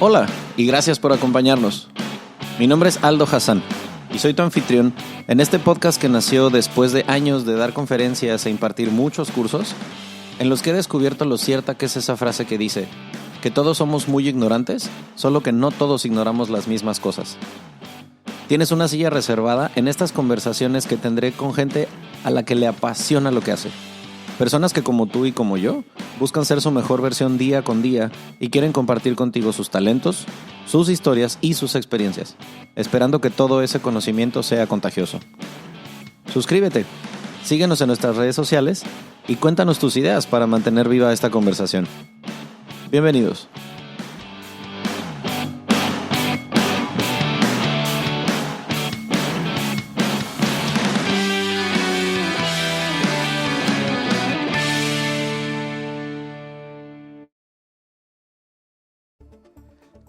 Hola y gracias por acompañarnos. Mi nombre es Aldo Hassan y soy tu anfitrión en este podcast que nació después de años de dar conferencias e impartir muchos cursos en los que he descubierto lo cierta que es esa frase que dice que todos somos muy ignorantes, solo que no todos ignoramos las mismas cosas. Tienes una silla reservada en estas conversaciones que tendré con gente a la que le apasiona lo que hace. Personas que como tú y como yo buscan ser su mejor versión día con día y quieren compartir contigo sus talentos, sus historias y sus experiencias, esperando que todo ese conocimiento sea contagioso. Suscríbete, síguenos en nuestras redes sociales y cuéntanos tus ideas para mantener viva esta conversación. Bienvenidos.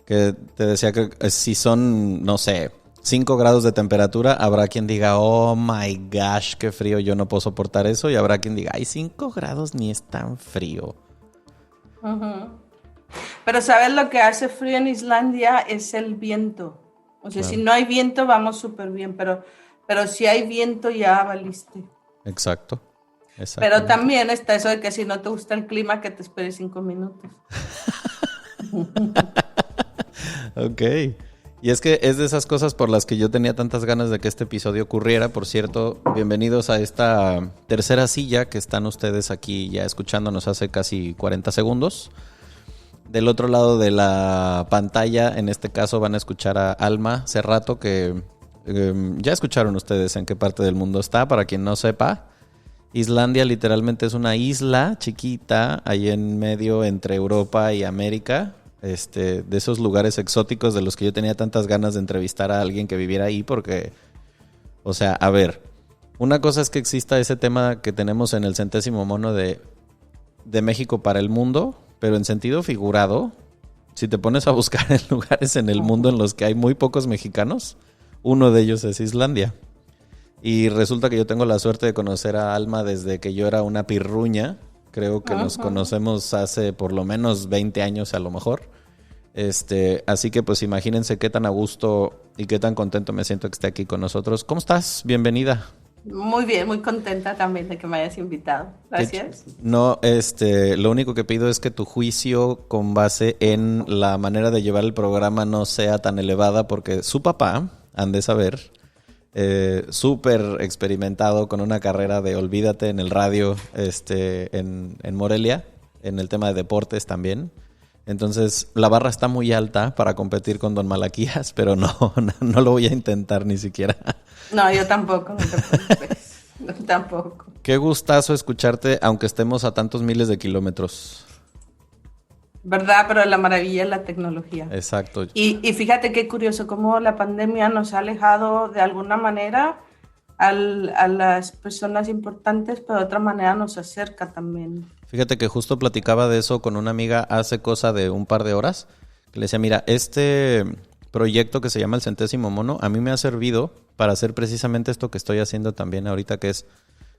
Que te decía que si son, no sé, 5 grados de temperatura, habrá quien diga, oh my gosh, qué frío, yo no puedo soportar eso. Y habrá quien diga, ay, 5 grados ni es tan frío. Uh-huh. Pero ¿sabes lo que hace frío en Islandia? Es el viento. O sea, claro. Si no hay viento, vamos súper bien, pero si hay viento, ya valiste. Exacto. Pero también está eso de que si no te gusta el clima, que te esperes 5 minutos. Ok. Y es que es de esas cosas por las que yo tenía tantas ganas de que este episodio ocurriera. Por cierto, bienvenidos a esta tercera silla que están ustedes aquí ya escuchándonos hace casi 40 segundos. Del otro lado de la pantalla, en este caso, van a escuchar a Alma Cerrato, que ya escucharon ustedes en qué parte del mundo está. Para quien no sepa, Islandia literalmente es una isla chiquita ahí en medio entre Europa y América. De esos lugares exóticos de los que yo tenía tantas ganas de entrevistar a alguien que viviera ahí, porque, o sea, a ver, una cosa es que exista ese tema que tenemos en el 100º mono de México para el mundo, pero en sentido figurado, si te pones a buscar en lugares en el mundo en los que hay muy pocos mexicanos, uno de ellos es Islandia. Y resulta que yo tengo la suerte de conocer a Alma desde que yo era una pirruña. Creo que nos conocemos hace por lo menos 20 años a lo mejor. Así que pues imagínense qué tan a gusto y qué tan contento me siento que esté aquí con nosotros. ¿Cómo estás? Bienvenida. Muy bien, muy contenta también de que me hayas invitado. Gracias. No, lo único que pido es que tu juicio con base en la manera de llevar el programa no sea tan elevada, porque su papá, han de saber, súper experimentado con una carrera de olvídate en el radio en Morelia, en el tema de deportes también. Entonces la barra está muy alta para competir con Don Malaquías, pero no lo voy a intentar ni siquiera. No, yo tampoco, no te preocupes. No, tampoco. Qué gustazo escucharte, aunque estemos a tantos miles de kilómetros. ¿Verdad? Pero la maravilla es la tecnología. Exacto. Y fíjate qué curioso cómo la pandemia nos ha alejado de alguna manera a las personas importantes, pero de otra manera nos acerca también. Fíjate que justo platicaba de eso con una amiga hace cosa de un par de horas, que le decía, mira, este proyecto que se llama el 100º mono, a mí me ha servido para hacer precisamente esto que estoy haciendo también ahorita, que es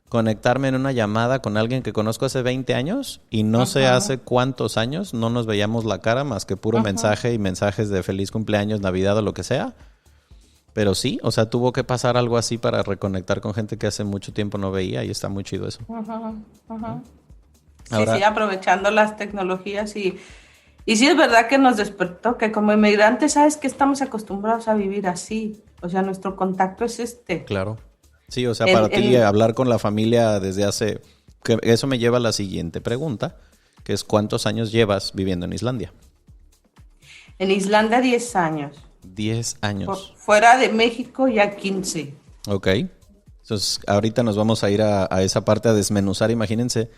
conectarme en una llamada con alguien que conozco hace 20 años y no sé hace cuántos años no nos veíamos la cara más que puro mensaje y mensajes de feliz cumpleaños, Navidad o lo que sea. Pero sí, o sea, tuvo que pasar algo así para reconectar con gente que hace mucho tiempo no veía y está muy chido eso. Ahora, sí, aprovechando las tecnologías y sí es verdad que nos despertó, que como inmigrantes sabes que estamos acostumbrados a vivir así, o sea, nuestro contacto es Claro. Sí, o sea, para ti hablar con la familia desde hace... Que eso me lleva a la siguiente pregunta, que es ¿cuántos años llevas viviendo en Islandia? En Islandia 10 años. 10 años. Fuera de México ya 15. Ok. Entonces, ahorita nos vamos a ir a esa parte a desmenuzar. Imagínense,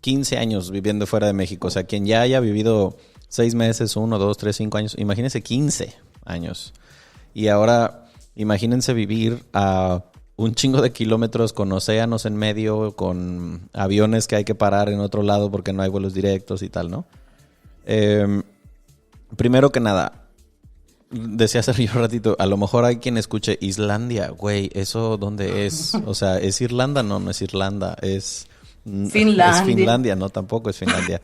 15 años viviendo fuera de México. O sea, quien ya haya vivido 6 meses, 1, 2, 3, 5 años. Imagínense 15 años. Y ahora, imagínense vivir a un chingo de kilómetros con océanos en medio, con aviones que hay que parar en otro lado porque no hay vuelos directos y tal, ¿no? Primero que nada, decía hace un ratito, a lo mejor hay quien escuche Islandia, güey, ¿eso dónde es? O sea, ¿es Irlanda? No es Irlanda, es Finlandia. Es Finlandia, no, tampoco es Finlandia.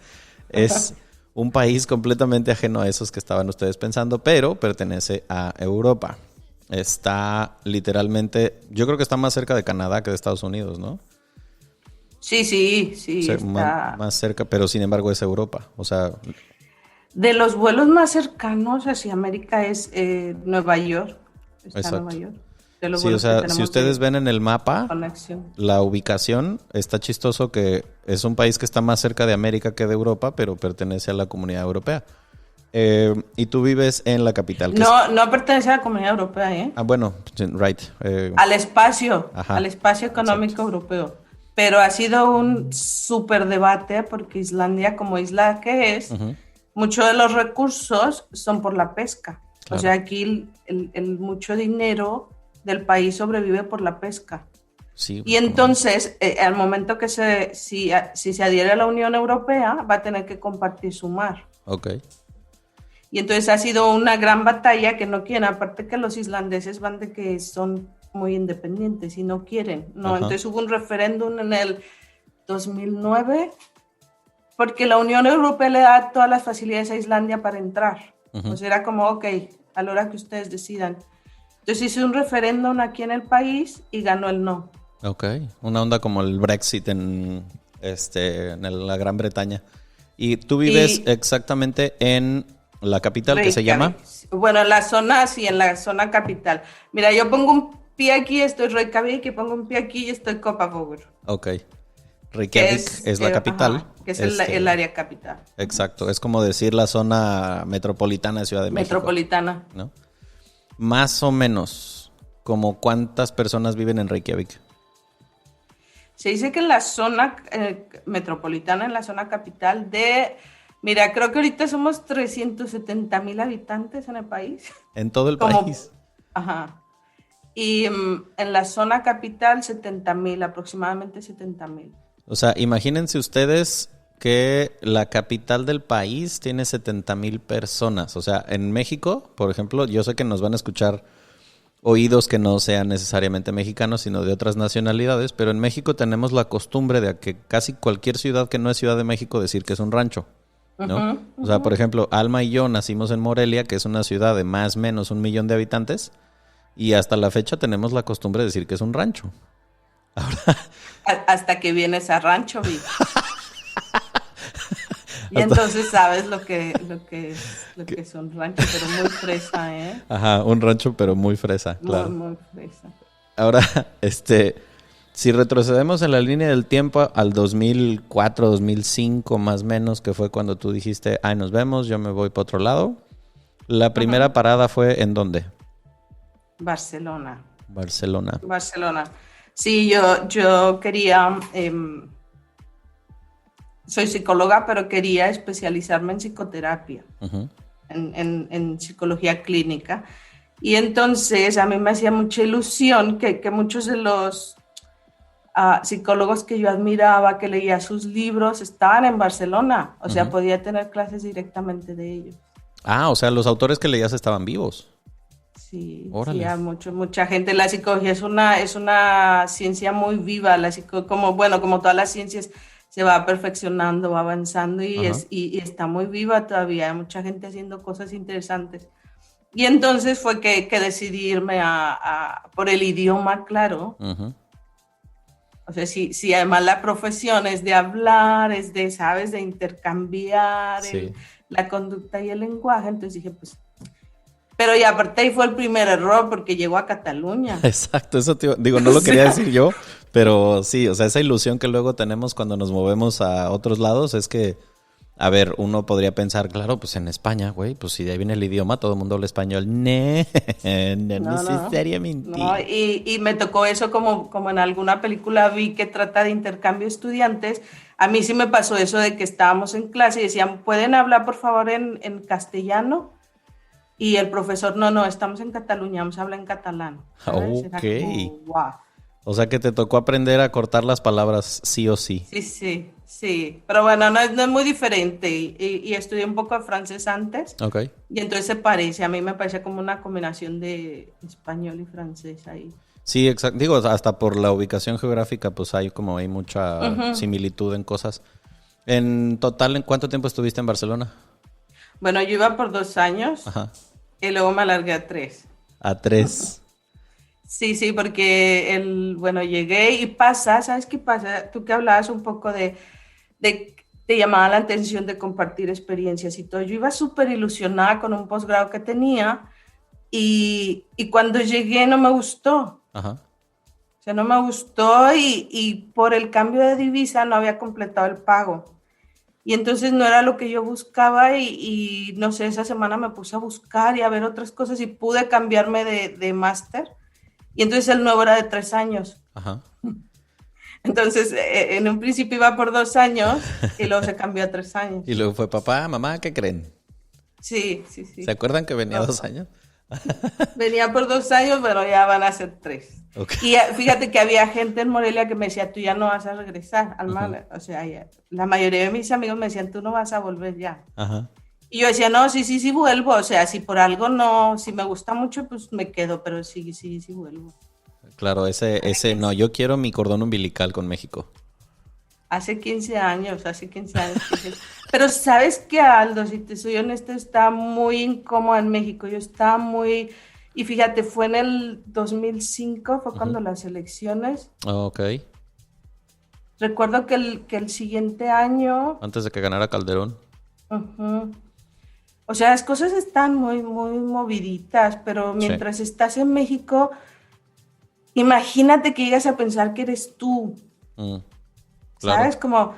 Es un país completamente ajeno a esos que estaban ustedes pensando, pero pertenece a Europa. Está literalmente, yo creo que está más cerca de Canadá que de Estados Unidos, ¿no? Sí, Está más cerca, pero sin embargo es Europa. O sea, de los vuelos más cercanos hacia América es Nueva York. Está exacto. Nueva York. De los Sí, o sea, si ustedes ven en el mapa conexión. la ubicación, está chistoso que es un país que está más cerca de América que de Europa, pero pertenece a la Comunidad Europea. Y tú vives en la capital. No pertenece a la Comunidad Europea, ¿eh? Ah, bueno, right. Al espacio económico exacto. europeo. Pero ha sido un súper debate porque Islandia, como isla que es, muchos de los recursos son por la pesca. Claro. O sea, aquí el mucho dinero del país sobrevive por la pesca. Sí, y entonces, al momento que si se adhiere a la Unión Europea, va a tener que compartir su mar. Ok. Y entonces ha sido una gran batalla que no quieren, aparte que los islandeses van de que son muy independientes y no quieren, ¿no? Entonces hubo un referéndum en el 2009 porque la Unión Europea le da todas las facilidades a Islandia para entrar. Pues era como, ok, a la hora que ustedes decidan. Entonces hizo un referéndum aquí en el país y ganó el no. Ok, una onda como el Brexit en la Gran Bretaña. ¿Y tú vives exactamente en la capital, Reykjavik, que se llama? Bueno, en la zona, sí, en la zona capital. Mira, yo pongo un pie aquí, estoy Reykjavik, y pongo un pie aquí y estoy Kópavogur. Ok. Reykjavik es la capital. Ajá, que es el área capital. Exacto, es como decir la zona metropolitana de Ciudad de México. Metropolitana. ¿No? Más o menos, ¿como cuántas personas viven en Reykjavik? Se dice que en la zona metropolitana, en la zona capital mira, creo que ahorita somos 370,000 habitantes en el país. ¿En todo el país? Ajá. Y en la zona capital 70,000, aproximadamente 70,000. O sea, imagínense ustedes que la capital del país tiene 70,000 personas. O sea, en México, por ejemplo, yo sé que nos van a escuchar oídos que no sean necesariamente mexicanos, sino de otras nacionalidades, pero en México tenemos la costumbre de que casi cualquier ciudad que no es Ciudad de México decir que es un rancho, ¿no? O sea, por ejemplo, Alma y yo nacimos en Morelia, que es una ciudad de más o menos 1 millón de habitantes, y hasta la fecha tenemos la costumbre de decir que es un rancho. Ahora... Hasta que vienes a rancho, Vic. Y entonces sabes lo que es un rancho, pero muy fresa, ¿eh? Ajá, un rancho, pero muy fresa, claro. Muy fresa. Ahora, si retrocedemos en la línea del tiempo al 2004, 2005, más o menos, que fue cuando tú dijiste, ay, nos vemos, yo me voy para otro lado. La primera parada fue ¿en dónde? Barcelona. Barcelona. Sí, yo quería... soy psicóloga, pero quería especializarme en psicoterapia, en psicología clínica. Y entonces a mí me hacía mucha ilusión que muchos de los psicólogos que yo admiraba, que leía sus libros, estaban en Barcelona. O sea, podía tener clases directamente de ellos. Ah, o sea, los autores que leías estaban vivos. Sí, órale. Sí, mucha gente. La psicología es una ciencia muy viva. Como todas las ciencias, se va perfeccionando, va avanzando y está muy viva todavía. Hay mucha gente haciendo cosas interesantes. Y entonces fue que decidí irme por el idioma, claro. O sea, si además la profesión es de hablar, es de, ¿sabes? De intercambiar la conducta y el lenguaje. Entonces dije, pues... Pero y aparte ahí fue el primer error porque llegó a Cataluña. Exacto, eso no lo quería decir yo, pero sí, o sea, esa ilusión que luego tenemos cuando nos movemos a otros lados es que, a ver, uno podría pensar, claro, pues en España, güey, pues si de ahí viene el idioma, todo el mundo habla español. No necesariamente. No, y me tocó eso como en alguna película vi que trata de intercambio de estudiantes. A mí sí me pasó eso de que estábamos en clase y decían, ¿pueden hablar por favor en castellano? Y el profesor, no, estamos en Cataluña, vamos a hablar en catalán. ¿Sabes? Ok. Como, wow. O sea que te tocó aprender a cortar las palabras sí o sí. Sí. Pero bueno, no es muy diferente. Y estudié un poco de francés antes. Ok. Y entonces se parece, a mí me parece como una combinación de español y francés ahí. Sí, exacto. Digo, hasta por la ubicación geográfica, pues hay mucha similitud en cosas. En total, ¿en cuánto tiempo estuviste en Barcelona? Bueno, yo iba por 2 años. Ajá. Y luego me alargué a 3. A 3. Sí, sí, porque bueno, llegué y pasa, ¿sabes qué pasa? Tú que hablabas un poco de te llamaba la atención de compartir experiencias y todo. Yo iba súper ilusionada con un posgrado que tenía y cuando llegué no me gustó. Ajá. O sea, no me gustó y por el cambio de divisa no había completado el pago. Y entonces no era lo que yo buscaba y no sé, esa semana me puse a buscar y a ver otras cosas y pude cambiarme de máster. Y entonces el nuevo era de 3 años. Ajá. Entonces, en un principio iba por 2 años y luego se cambió a 3 años. Y luego fue papá, mamá, ¿qué creen? Sí, sí, ¿Se sí. acuerdan que venía No, 2 años? venía por 2 años, pero ya van a ser 3. Ok. Y fíjate que había gente en Morelia que me decía, tú ya no vas a regresar al mar. O sea, la mayoría de mis amigos me decían, tú no vas a volver ya. Ajá. Y yo decía, no, sí, sí, sí vuelvo. O sea, si por algo no, si me gusta mucho, pues me quedo, pero sí, sí, sí vuelvo. Claro, no, yo quiero mi cordón umbilical con México. Hace 15 años, hace 15 años. Pero sabes que Aldo, si te soy honesto, estaba muy incómoda en México. Yo estaba muy... Y fíjate, fue en el 2005, fue cuando las elecciones. Ok. Recuerdo que el siguiente año... Antes de que ganara Calderón. uh-huh, o sea, las cosas están muy, muy moviditas, pero Sí. mientras estás en México, imagínate que llegas a pensar que eres tú. Claro. ¿Sabes? Como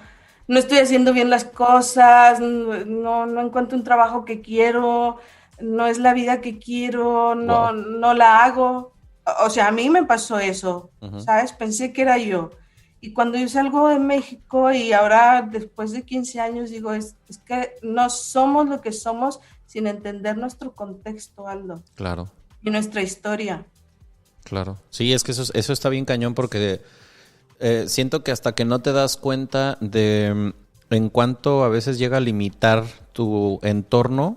no estoy haciendo bien las cosas, no encuentro un trabajo que quiero, no es la vida que quiero, Wow. no la hago. O sea, a mí me pasó eso, Ujú. ¿sabes? Pensé que era yo. Y cuando yo salgo de México y ahora después de 15 años digo, es que no somos lo que somos sin entender nuestro contexto, Aldo, Claro, y nuestra historia. claro. Sí, es que eso está bien cañón porque siento que hasta que no te das cuenta de en cuánto a veces llega a limitar tu entorno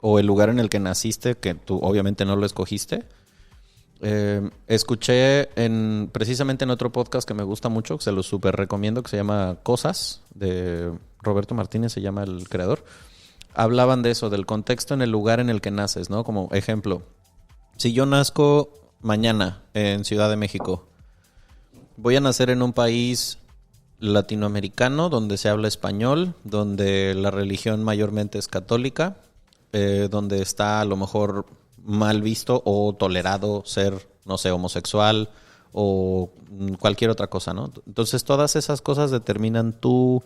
o el lugar en el que naciste, que tú obviamente no lo escogiste. Escuché precisamente en otro podcast que me gusta mucho, que se lo súper recomiendo, que se llama Cosas, de Roberto Martínez, se llama el creador. Hablaban de eso, del contexto en el lugar en el que naces, ¿no? Como ejemplo, si yo nazco mañana en Ciudad de México, voy a nacer en un país latinoamericano donde se habla español, donde la religión mayormente es católica, donde está a lo mejor mal visto o tolerado ser, no sé, homosexual o cualquier otra cosa, ¿no? Entonces todas esas cosas determinan tu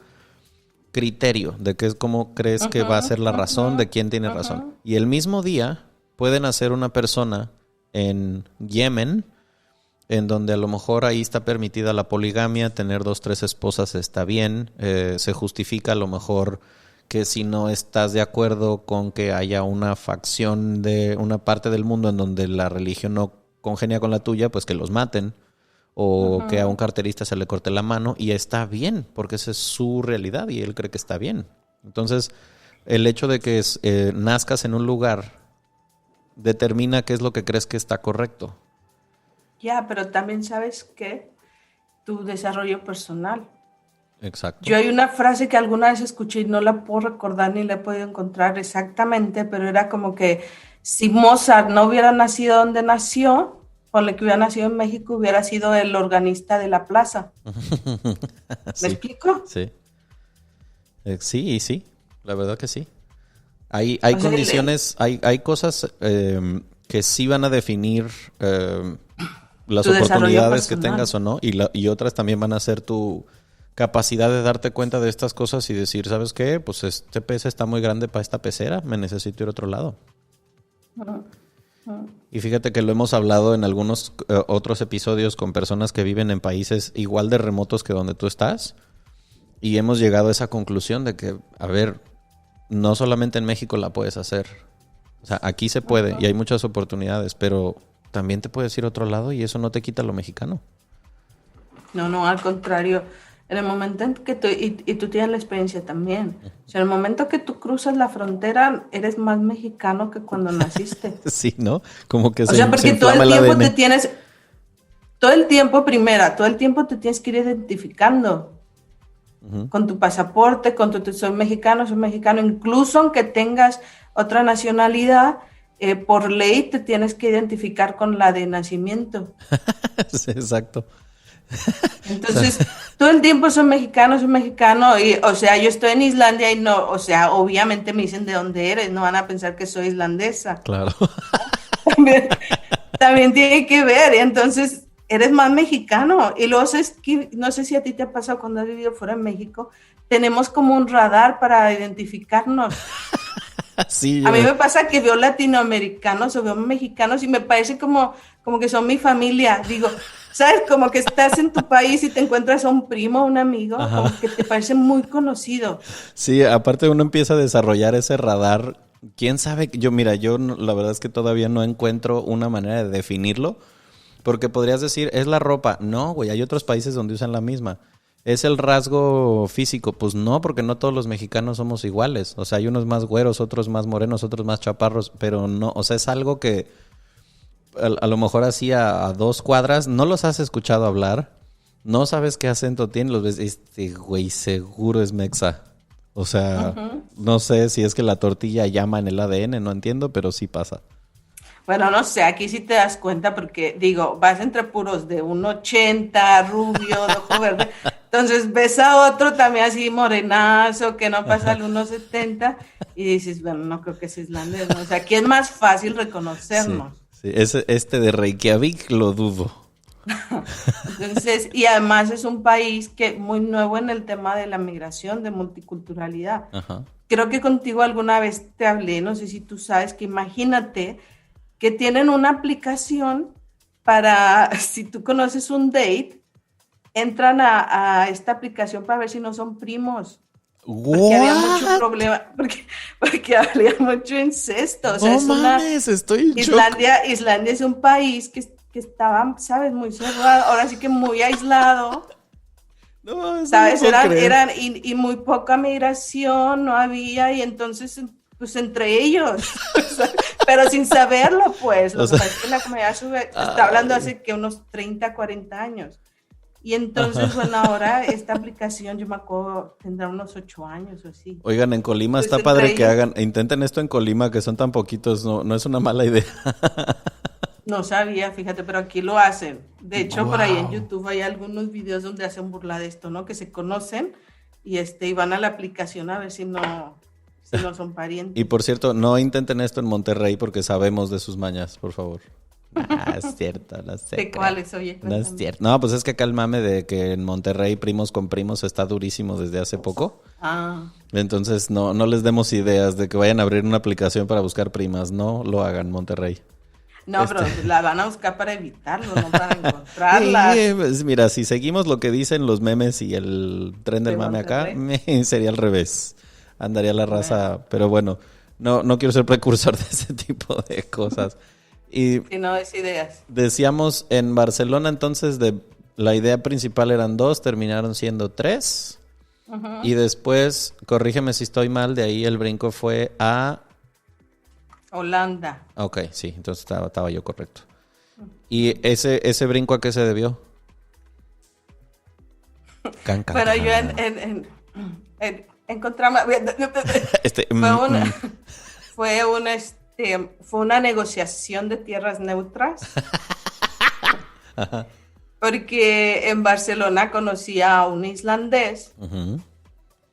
criterio de qué es cómo crees que va a ser la razón, de quién tiene razón. Y el mismo día puede nacer una persona en Yemen, en donde a lo mejor ahí está permitida la poligamia, tener 2, 3 esposas está bien, se justifica a lo mejor que si no estás de acuerdo con que haya una facción de una parte del mundo en donde la religión no congenia con la tuya, pues que los maten o que a un carterista se le corte la mano y está bien, porque esa es su realidad y él cree que está bien. Entonces, el hecho de que nazcas en un lugar determina qué es lo que crees que está correcto. Ya, pero también sabes que tu desarrollo personal. Exacto. Yo hay una frase que alguna vez escuché y no la puedo recordar ni la he podido encontrar exactamente, pero era como que si Mozart no hubiera nacido donde nació, ponle que hubiera nacido en México, hubiera sido el organista de la plaza. ¿Me Sí, explico? sí. Sí, sí, la verdad que sí. Hay O sea, condiciones, hay cosas que sí van a definir las tu desarrollo oportunidades que personal. tengas o no, y otras también van a ser tu capacidad de darte cuenta de estas cosas y decir, ¿sabes qué? Pues este pez está muy grande para esta pecera, me necesito ir a otro lado. Y fíjate que lo hemos hablado en algunos otros episodios con personas que viven en países igual de remotos que donde tú estás, y hemos llegado a esa conclusión de que, a ver, no solamente en México la puedes hacer. O sea, aquí se puede y hay muchas oportunidades, pero también te puedes ir a otro lado y eso no te quita lo mexicano. No, al contrario. En el momento en que tú tienes la experiencia también. O sea, en el momento que tú cruzas la frontera, eres más mexicano que cuando naciste. Sí, ¿no? Como que O sea, porque todo inflama el el tiempo ADN. todo el tiempo te tienes que ir identificando. con tu pasaporte, con soy mexicano, incluso aunque tengas otra nacionalidad, por ley te tienes que identificar con la de nacimiento. Sí, exacto. Entonces, todo el tiempo soy mexicano, y, o sea, yo estoy en Islandia y no, o sea, obviamente me dicen de dónde eres, no van a pensar que soy islandesa. Claro. También, también tiene que ver, y entonces eres más mexicano. Y luego, no sé si a ti te ha pasado cuando has vivido fuera de México, tenemos como un radar para identificarnos. Sí, A mí me pasa que veo latinoamericanos o veo mexicanos y me parece como que son mi familia. Digo, ¿sabes? Como que estás en tu país y te encuentras a un primo, un amigo, Ajá. como que te parece muy conocido. Sí, aparte uno empieza a desarrollar ese radar. ¿Quién sabe? La verdad es que todavía no encuentro una manera de definirlo. Porque podrías decir, es la ropa. No, güey, hay otros países donde usan la misma. ¿Es el rasgo físico? Pues no, porque no todos los mexicanos somos iguales. O sea, hay unos más güeros, otros más morenos, otros más chaparros, pero no, o sea, es algo que a lo mejor así a 2 cuadras no los has escuchado hablar, no sabes qué acento tienen, los ves, este güey seguro es mexa. O sea, no sé si es que la tortilla llama en el ADN, no entiendo, pero sí pasa. Bueno, no sé, aquí sí te das cuenta porque digo, vas entre puros de 1,80, rubio, de ojo verde, entonces ves a otro también así morenazo que no pasa al 1,70 y dices, bueno, no creo que sea islandés, ¿no? O sea, aquí es más fácil Sí, reconocernos. sí. Este de Reykjavik lo dudo. Entonces, y además es un país que muy nuevo en el tema de la migración, de multiculturalidad. Ajá. Creo que contigo alguna vez te hablé, no sé si tú sabes, que imagínate que tienen una aplicación para, si tú conoces un date, entran a esta aplicación para ver si no son primos, porque había mucho ¿What? problema, porque había mucho incesto, o sea, No es una, mames, estoy en shock. Islandia es un país que estaba, ¿sabes? Muy cerrado, ahora sí que muy aislado. No, eso no ¿Sabes? puedo creer. Y muy poca migración, no había, y entonces, pues entre ellos, o sea, pero sin saberlo, pues, O lo que sea, pasa es que la comunidad está hablando ay, hace que unos 30, 40 años. Y entonces, ajá. bueno, ahora esta aplicación, yo me acuerdo, tendrá unos 8 años o así. Oigan, en Colima Pues está entre padre que ellos, intenten esto en Colima, que son tan poquitos, no, no es una mala idea. no sabía, fíjate, pero aquí lo hacen. De hecho, por ahí en Wow. YouTube hay algunos videos donde hacen burla de esto, ¿no? Que se conocen y van a la aplicación a ver si no son Y parientes. por cierto, no intenten esto en Monterrey porque sabemos de sus mañas, por favor. Ah, es cierto, no se ¿De crean. cuáles? Oye, No es cuéntame. cierto. No, pues es que acá el mame de que en Monterrey primos con primos está durísimo desde hace poco. Ah, Entonces no les demos ideas de que vayan a abrir una aplicación para buscar primas. No lo hagan, Monterrey. no, Este. pero la van a buscar para evitarlo, no para encontrarlas Pues mira, si seguimos lo que dicen los memes y el tren del de mame acá, Monterrey. sería al revés. Andaría la Bueno, raza, pero bueno, no quiero ser precursor de ese tipo de cosas. Y si no es ideas. decíamos en Barcelona entonces la idea principal eran 2, terminaron siendo 3. Y Ujú. después, corrígeme si estoy mal, de ahí el brinco fue a... Holanda. Ok, sí, entonces estaba yo correcto. ¿Y ese brinco a qué se debió? Can, can, Bueno, yo can. encontramos, Este, fue una, fue una negociación de tierras neutras, porque en Barcelona conocí a un islandés, ujú,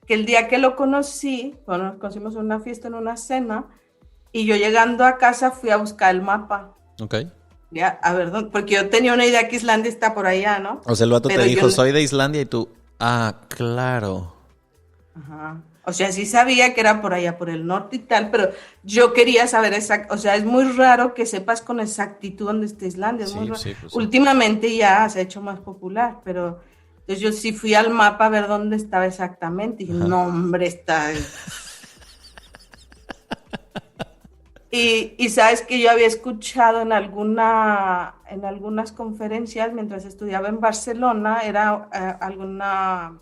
que el día que lo conocí, bueno, nos conocimos en una fiesta, en una cena, y yo llegando a casa fui a buscar el mapa. ok. Ya, a ver, porque yo tenía una idea que Islandia está por allá, ¿no? O sea, el vato te Pero yo, dijo, soy de Islandia y tú, ah, claro. ajá. O sea, sí sabía que era por allá, por el norte y tal, pero yo quería saber exacto, o sea, es muy raro que sepas con exactitud dónde está Islandia, es muy Sí, raro. sí, pues sí. Últimamente ya se ha hecho más popular, pero entonces yo sí fui al mapa a ver dónde estaba exactamente, y dije, Ajá. no, hombre, está... Y sabes que yo había escuchado en algunas conferencias mientras estudiaba en Barcelona, era alguna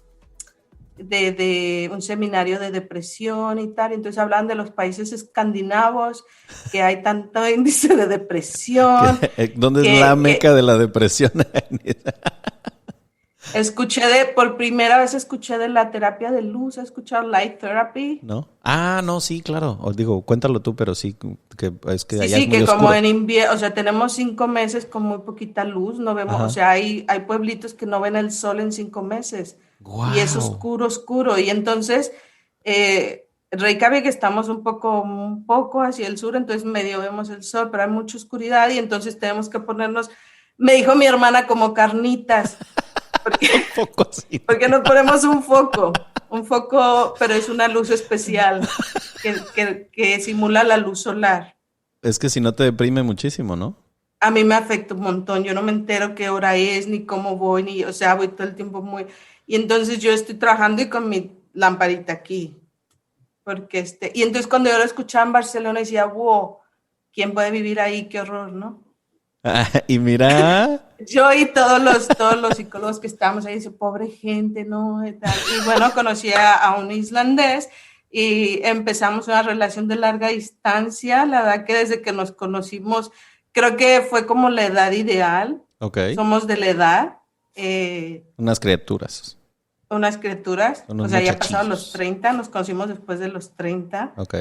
de un seminario de depresión y tal, entonces hablaban de los países escandinavos, que hay tanto índice de depresión, ¿Dónde es la que, meca que de la depresión? Por primera vez escuché de la terapia de luz. ¿Has escuchado Light Therapy? ¿No? Ah, no, sí, claro. Os digo, cuéntalo tú, pero sí, que es que Sí, allá es sí, muy que como oscuro. en invierno, o sea, tenemos 5 meses con muy poquita luz, no vemos, o Ajá. sea, hay pueblitos que no ven el sol en 5 meses y es Wow. oscuro, oscuro. Y entonces, Reykjavik estamos un poco hacia el sur, entonces medio vemos el sol, pero hay mucha oscuridad y entonces tenemos que ponernos, me dijo mi hermana, como carnitas, porque, Un poco así. porque nos ponemos un foco, pero es una luz especial que simula la luz solar. Es que si no te deprime muchísimo, ¿no? A mí me afecta un montón, yo no me entero qué hora es, ni cómo voy, ni, o sea, voy todo el tiempo muy... Y entonces yo estoy trabajando y con mi lamparita aquí, porque y entonces cuando yo lo escuchaba en Barcelona decía, wow, ¿quién puede vivir ahí? Qué horror, ¿no? Ah, y mira. Yo y todos los psicólogos que estábamos ahí, dice, pobre gente, ¿no? Y tal. Y bueno, conocí a un islandés y empezamos una relación de larga distancia. La verdad que desde que nos conocimos, creo que fue como la edad ideal. Ok. Somos de la edad, eh, Unas criaturas. unas criaturas. O Unos sea, ya pasados los muchachillos. 30, nos conocimos después de los 30. Ok.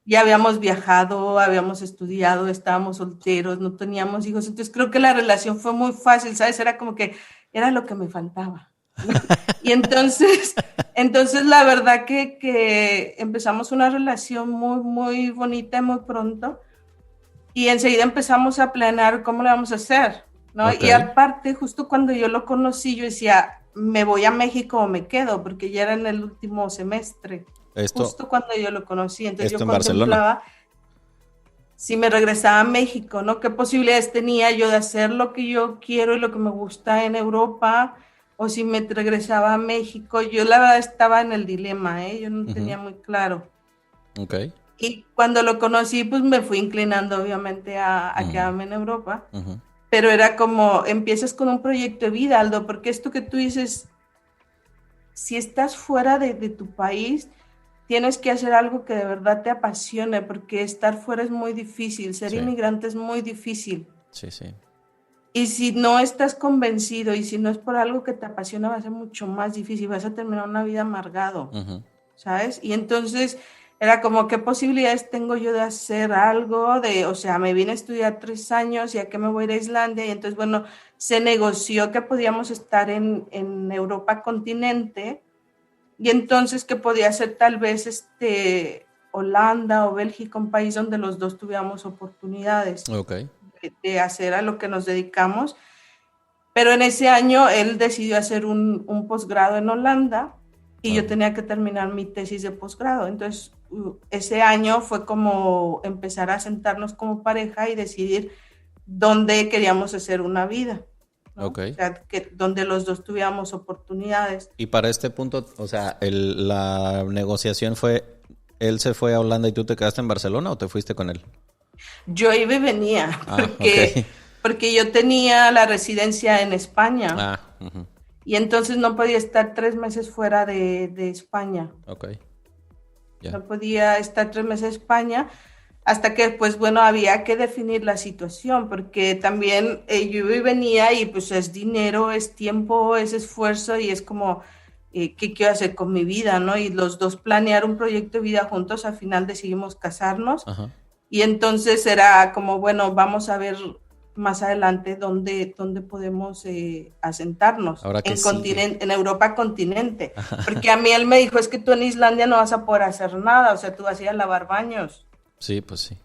Ya habíamos viajado, habíamos estudiado, estábamos solteros, no teníamos hijos. Entonces creo que la relación fue muy fácil, ¿sabes? Era como que era lo que me faltaba, ¿no? Y entonces la verdad que empezamos una relación muy, muy bonita muy pronto y enseguida empezamos a planear cómo le vamos a hacer, ¿no? Ok. Y aparte, justo cuando yo lo conocí, yo decía, me voy a México o me quedo, porque ya era en el último semestre, Esto, justo cuando yo lo conocí. Entonces esto yo en Barcelona. contemplaba si me regresaba a México, ¿no? ¿Qué posibilidades tenía yo de hacer lo que yo quiero y lo que me gusta en Europa? O si me regresaba a México, yo la verdad estaba en el dilema, ¿eh? Yo no Ujú. tenía muy claro. Ok. Y cuando lo conocí, pues me fui inclinando obviamente a Mm, quedarme en Europa, ujú. pero era como, empiezas con un proyecto de vida, Aldo, porque esto que tú dices, si estás fuera de tu país, tienes que hacer algo que de verdad te apasione, porque estar fuera es muy difícil, ser Sí, inmigrante es muy difícil. sí, sí. Y si no estás convencido y si no es por algo que te apasiona, va a ser mucho más difícil, vas a terminar una vida amargado, Ujú. ¿sabes? Y entonces era como, ¿qué posibilidades tengo yo de hacer algo? O sea, me vine a estudiar 3 años y a qué me voy a ir a Islandia. Y entonces, bueno, se negoció que podíamos estar en Europa continente y entonces que podía ser tal vez Holanda o Bélgica, un país donde los dos tuviéramos oportunidades Ok. de hacer a lo que nos dedicamos. Pero en ese año él decidió hacer un posgrado en Holanda y Ah, yo tenía que terminar mi tesis de posgrado. Entonces, ese año fue como empezar a sentarnos como pareja y decidir dónde queríamos hacer una vida, ¿no? ok. O sea, donde los dos tuviéramos oportunidades. Y para este punto, o sea, la negociación fue, ¿él se fue a Holanda y tú te quedaste en Barcelona o te fuiste con él? Yo iba y venía Ah, ok. porque yo tenía la residencia en España Ah, ujú. y entonces no podía estar 3 meses fuera de España. Ok, ya. No podía estar 3 meses en España hasta que, pues bueno, había que definir la situación, porque también yo iba y venía y pues es dinero, es tiempo, es esfuerzo y es como, ¿qué quiero hacer con mi vida, no? Y los dos planear un proyecto de vida juntos, al final decidimos casarnos Ajá. y entonces era como, bueno, vamos a ver más adelante dónde podemos asentarnos Ahora qué sigue. en Europa continente. Porque a mí él me dijo, es que tú en Islandia no vas a poder hacer nada, o sea, tú vas a ir a lavar baños. Sí, pues sí.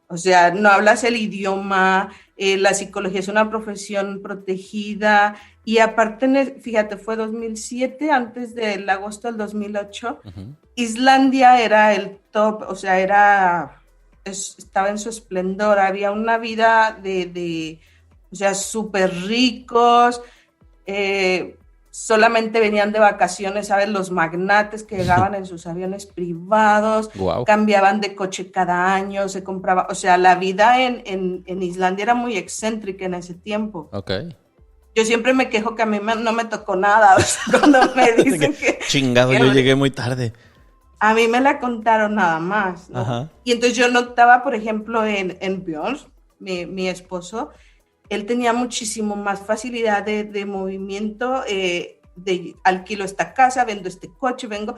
O sea, no hablas el idioma, la psicología es una profesión protegida y aparte, fíjate, fue 2007, antes del agosto del 2008, Ujú. Islandia era el top, o sea, estaba en su esplendor, había una vida o sea, súper ricos, solamente venían de vacaciones, ¿sabes? Los magnates que llegaban en sus aviones privados, Wow. cambiaban de coche cada año, se compraba, o sea, la vida en Islandia era muy excéntrica en ese tiempo. Ok. Yo siempre me quejo que a mí no me tocó nada, o sea, cuando me dicen Chingado, que yo llegué muy tarde. a mí me la contaron nada más, ¿no? Ajá. Y entonces yo notaba, por ejemplo, en Björn, mi esposo, él tenía muchísimo más facilidad de movimiento, de alquilo esta casa, vendo este coche, vengo,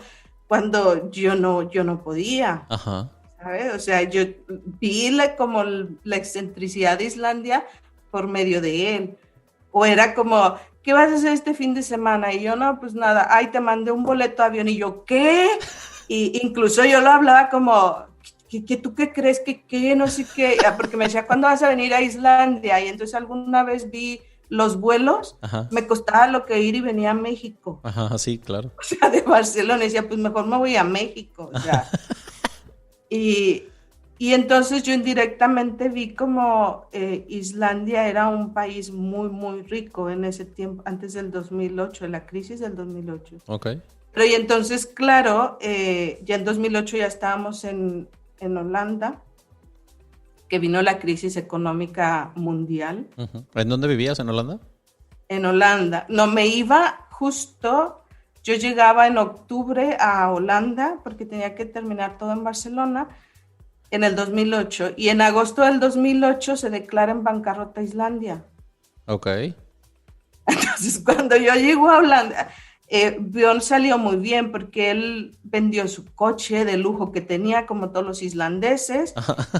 cuando yo no podía. Ajá. ¿Sabes? O sea, yo vi como la excentricidad de Islandia por medio de él. O era como, ¿qué vas a hacer este fin de semana? Y yo, no, pues nada, ay, te mandé un boleto de avión. Y yo, ¿qué? Y incluso yo lo hablaba como, ¿tú qué crees? ¿Qué? No sé qué. Porque me decía, ¿cuándo vas a venir a Islandia? Y entonces alguna vez vi los vuelos, Ajá. me costaba lo que ir y venía a México. Ajá, sí, claro. O sea, de Barcelona. Y decía, pues mejor me voy a México. O sea, y entonces yo indirectamente vi como Islandia era un país muy, muy rico en ese tiempo, antes del 2008, de la crisis del 2008. Ok. Pero y entonces, claro, ya en 2008 ya estábamos en Holanda, que vino la crisis económica mundial. Uh-huh. ¿En dónde vivías, en Holanda? En Holanda. No, me iba justo, yo llegaba en octubre a Holanda porque tenía que terminar todo en Barcelona en el 2008. Y en agosto del 2008 se declara en bancarrota Islandia. Ok. Entonces, cuando yo llego a Holanda, Björn salió muy bien porque él vendió su coche de lujo que tenía, como todos los islandeses,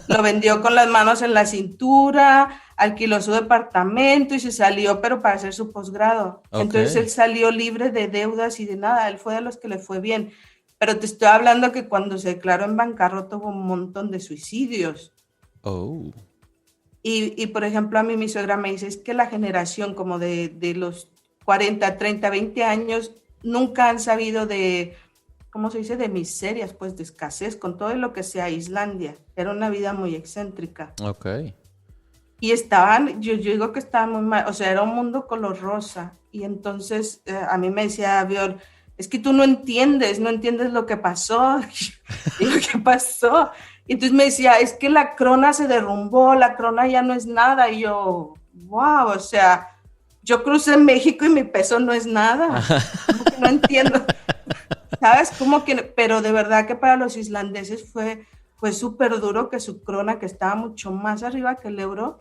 lo vendió con las manos en la cintura, alquiló su departamento y se salió, pero para hacer su posgrado. Okay. Entonces él salió libre de deudas y de nada, él fue de los que le fue bien. Pero te estoy hablando que cuando se declaró en bancarrota hubo un montón de suicidios. Oh. Y por ejemplo, a mí mi suegra me dice, es que la generación como de los 40, 30, 20 años nunca han sabido de, ¿cómo se dice? De miserias, pues de escasez, con todo lo que sea Islandia. Era una vida muy excéntrica. Ok. Y estaban, yo digo que estaban muy mal, o sea, era un mundo color rosa. Y entonces a mí me decía Björn, es que tú no entiendes lo que pasó. Y lo que pasó. Y entonces me decía, es que la crona se derrumbó, la crona ya no es nada. Y yo, wow, o sea, yo crucé México y mi peso no es nada. Como que no entiendo. ¿Sabes? Como que, pero de verdad que para los islandeses fue súper duro que su crona, que estaba mucho más arriba que el euro,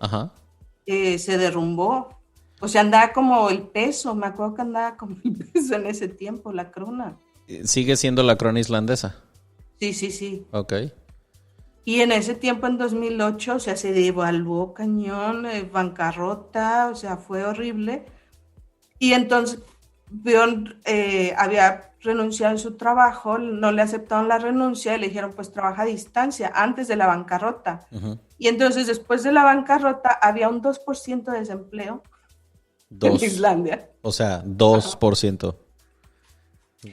se derrumbó. O sea, andaba como el peso, me acuerdo que andaba como el peso en ese tiempo, la crona. ¿Sigue siendo la crona islandesa? Sí. Ok. Y en ese tiempo, en 2008, o sea, se devaluó cañón, bancarrota, o sea, fue horrible. Y entonces, Björn había renunciado a su trabajo, no le aceptaron la renuncia y le dijeron, pues trabaja a distancia, antes de la bancarrota. Uh-huh. Y entonces, después de la bancarrota, había un 2% de desempleo en Islandia. O sea, 2%.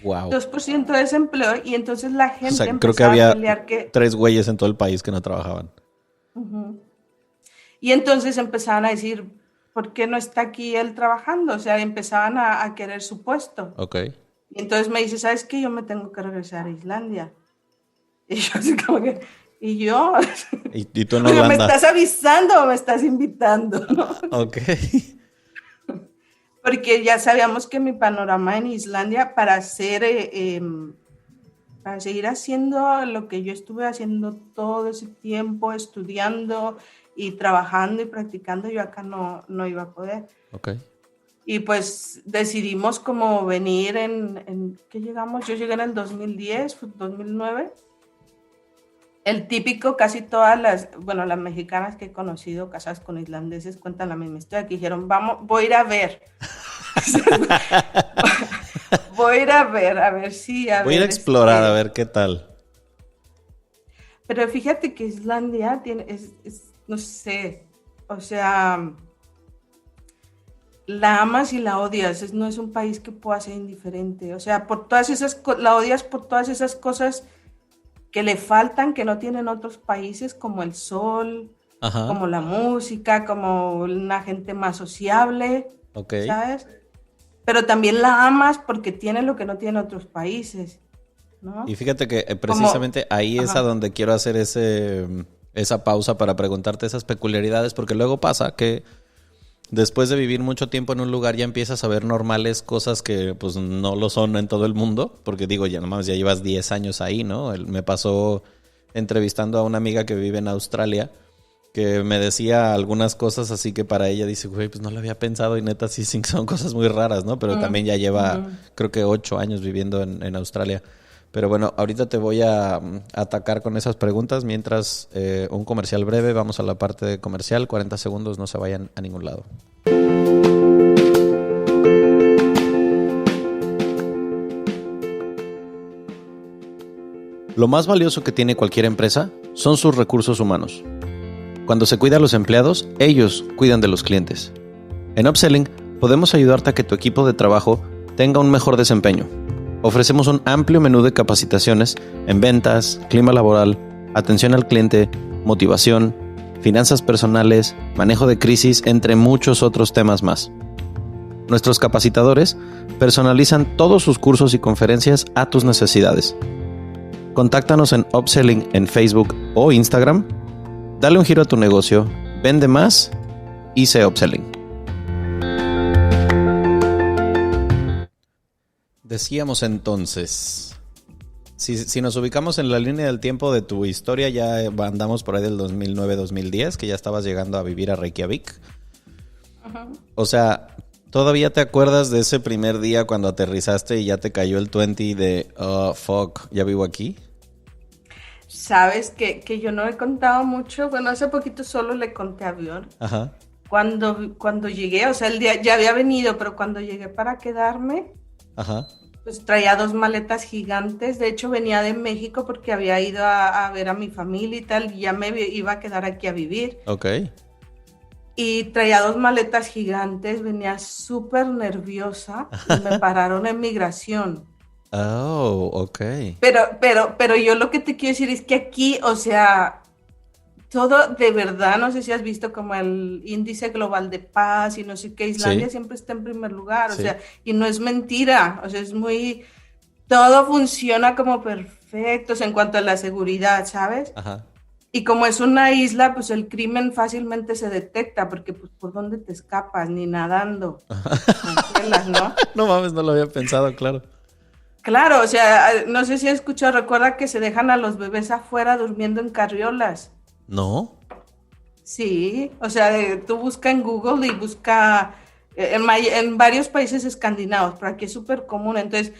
Wow. 2% de desempleo, y entonces la gente, o sea, creo que había a pelear que 3 güeyes en todo el país que no trabajaban. Uh-huh. Y entonces empezaban a decir, ¿por qué no está aquí él trabajando? O sea, empezaban a querer su puesto. Ok. Y entonces me dice, ¿sabes qué? Yo me tengo que regresar a Islandia. Y yo así como que, ¿y yo? ¿Y tú en Holanda? ¿Me estás avisando o me estás invitando? ¿No? Ok. Porque ya sabíamos que mi panorama en Islandia para seguir haciendo lo que yo estuve haciendo todo ese tiempo, estudiando y trabajando y practicando, yo acá no iba a poder. Ok. Y pues decidimos como venir ¿qué llegamos? Yo llegué en el 2010, 2009. El típico, casi todas las mexicanas que he conocido casadas con islandeses cuentan la misma historia, que dijeron, voy a ir a ver. Voy a ir a ver si... Voy a ir a explorar, a ver qué tal. Pero fíjate que Islandia no sé, o sea, la amas y la odias, no es un país que pueda ser indiferente, o sea, la odias por todas esas cosas que le faltan, que no tienen otros países, como el sol, Ajá. como la música, como una gente más sociable, okay. ¿sabes? Pero también la amas porque tiene lo que no tienen otros países, ¿no? Y fíjate que precisamente ahí es a donde quiero hacer esa pausa para preguntarte esas peculiaridades, porque luego pasa que después de vivir mucho tiempo en un lugar ya empiezas a ver normales cosas que pues no lo son en todo el mundo, porque digo, ya nomás ya llevas 10 años ahí, ¿no? Me pasó entrevistando a una amiga que vive en Australia que me decía algunas cosas así que para ella dice, güey, pues no lo había pensado y neta sí son cosas muy raras, ¿no? Pero también ya lleva, creo que 8 años viviendo en Australia. Pero bueno, ahorita te voy a atacar con esas preguntas mientras un comercial breve, vamos a la parte de comercial, 40 segundos, no se vayan a ningún lado. Lo más valioso que tiene cualquier empresa son sus recursos humanos. Cuando se cuida a los empleados, ellos cuidan de los clientes. En Upselling podemos ayudarte a que tu equipo de trabajo tenga un mejor desempeño. Ofrecemos un amplio menú de capacitaciones en ventas, clima laboral, atención al cliente, motivación, finanzas personales, manejo de crisis, entre muchos otros temas más. Nuestros capacitadores personalizan todos sus cursos y conferencias a tus necesidades. Contáctanos en Upselling en Facebook o Instagram. Dale un giro a tu negocio, vende más y sé Upselling. Decíamos entonces, si nos ubicamos en la línea del tiempo de tu historia, ya andamos por ahí del 2009-2010, que ya estabas llegando a vivir a Reykjavik. Uh-huh. O sea, ¿todavía te acuerdas de ese primer día cuando aterrizaste y ya te cayó el 20 de, oh, fuck, ya vivo aquí? Sabes que yo no he contado mucho, bueno, hace poquito solo le conté a Bjorn. Ajá. Cuando llegué, o sea, el día ya había venido, pero cuando llegué para quedarme... Ajá. Pues traía 2 maletas gigantes. De hecho, venía de México porque había ido a ver a mi familia y tal, y ya me iba a quedar aquí a vivir. Ok. Y traía 2 maletas gigantes, venía súper nerviosa y me pararon en migración. Oh, ok. Pero yo lo que te quiero decir es que aquí, o sea, todo de verdad, no sé si has visto como el índice global de paz y no sé qué, Islandia siempre está en primer lugar, o sea, y no es mentira, o sea, es muy, todo funciona como perfecto, o sea, en cuanto a la seguridad, ¿sabes? Ajá. Y como es una isla, pues el crimen fácilmente se detecta, porque pues por dónde te escapas, ni nadando, ¿no? No mames, no lo había pensado, claro. Claro, o sea, no sé si has escuchado, recuerda que se dejan a los bebés afuera durmiendo en carriolas. ¿No? Sí, o sea, tú busca en Google y busca en varios países escandinavos, pero aquí es súper común. Entonces,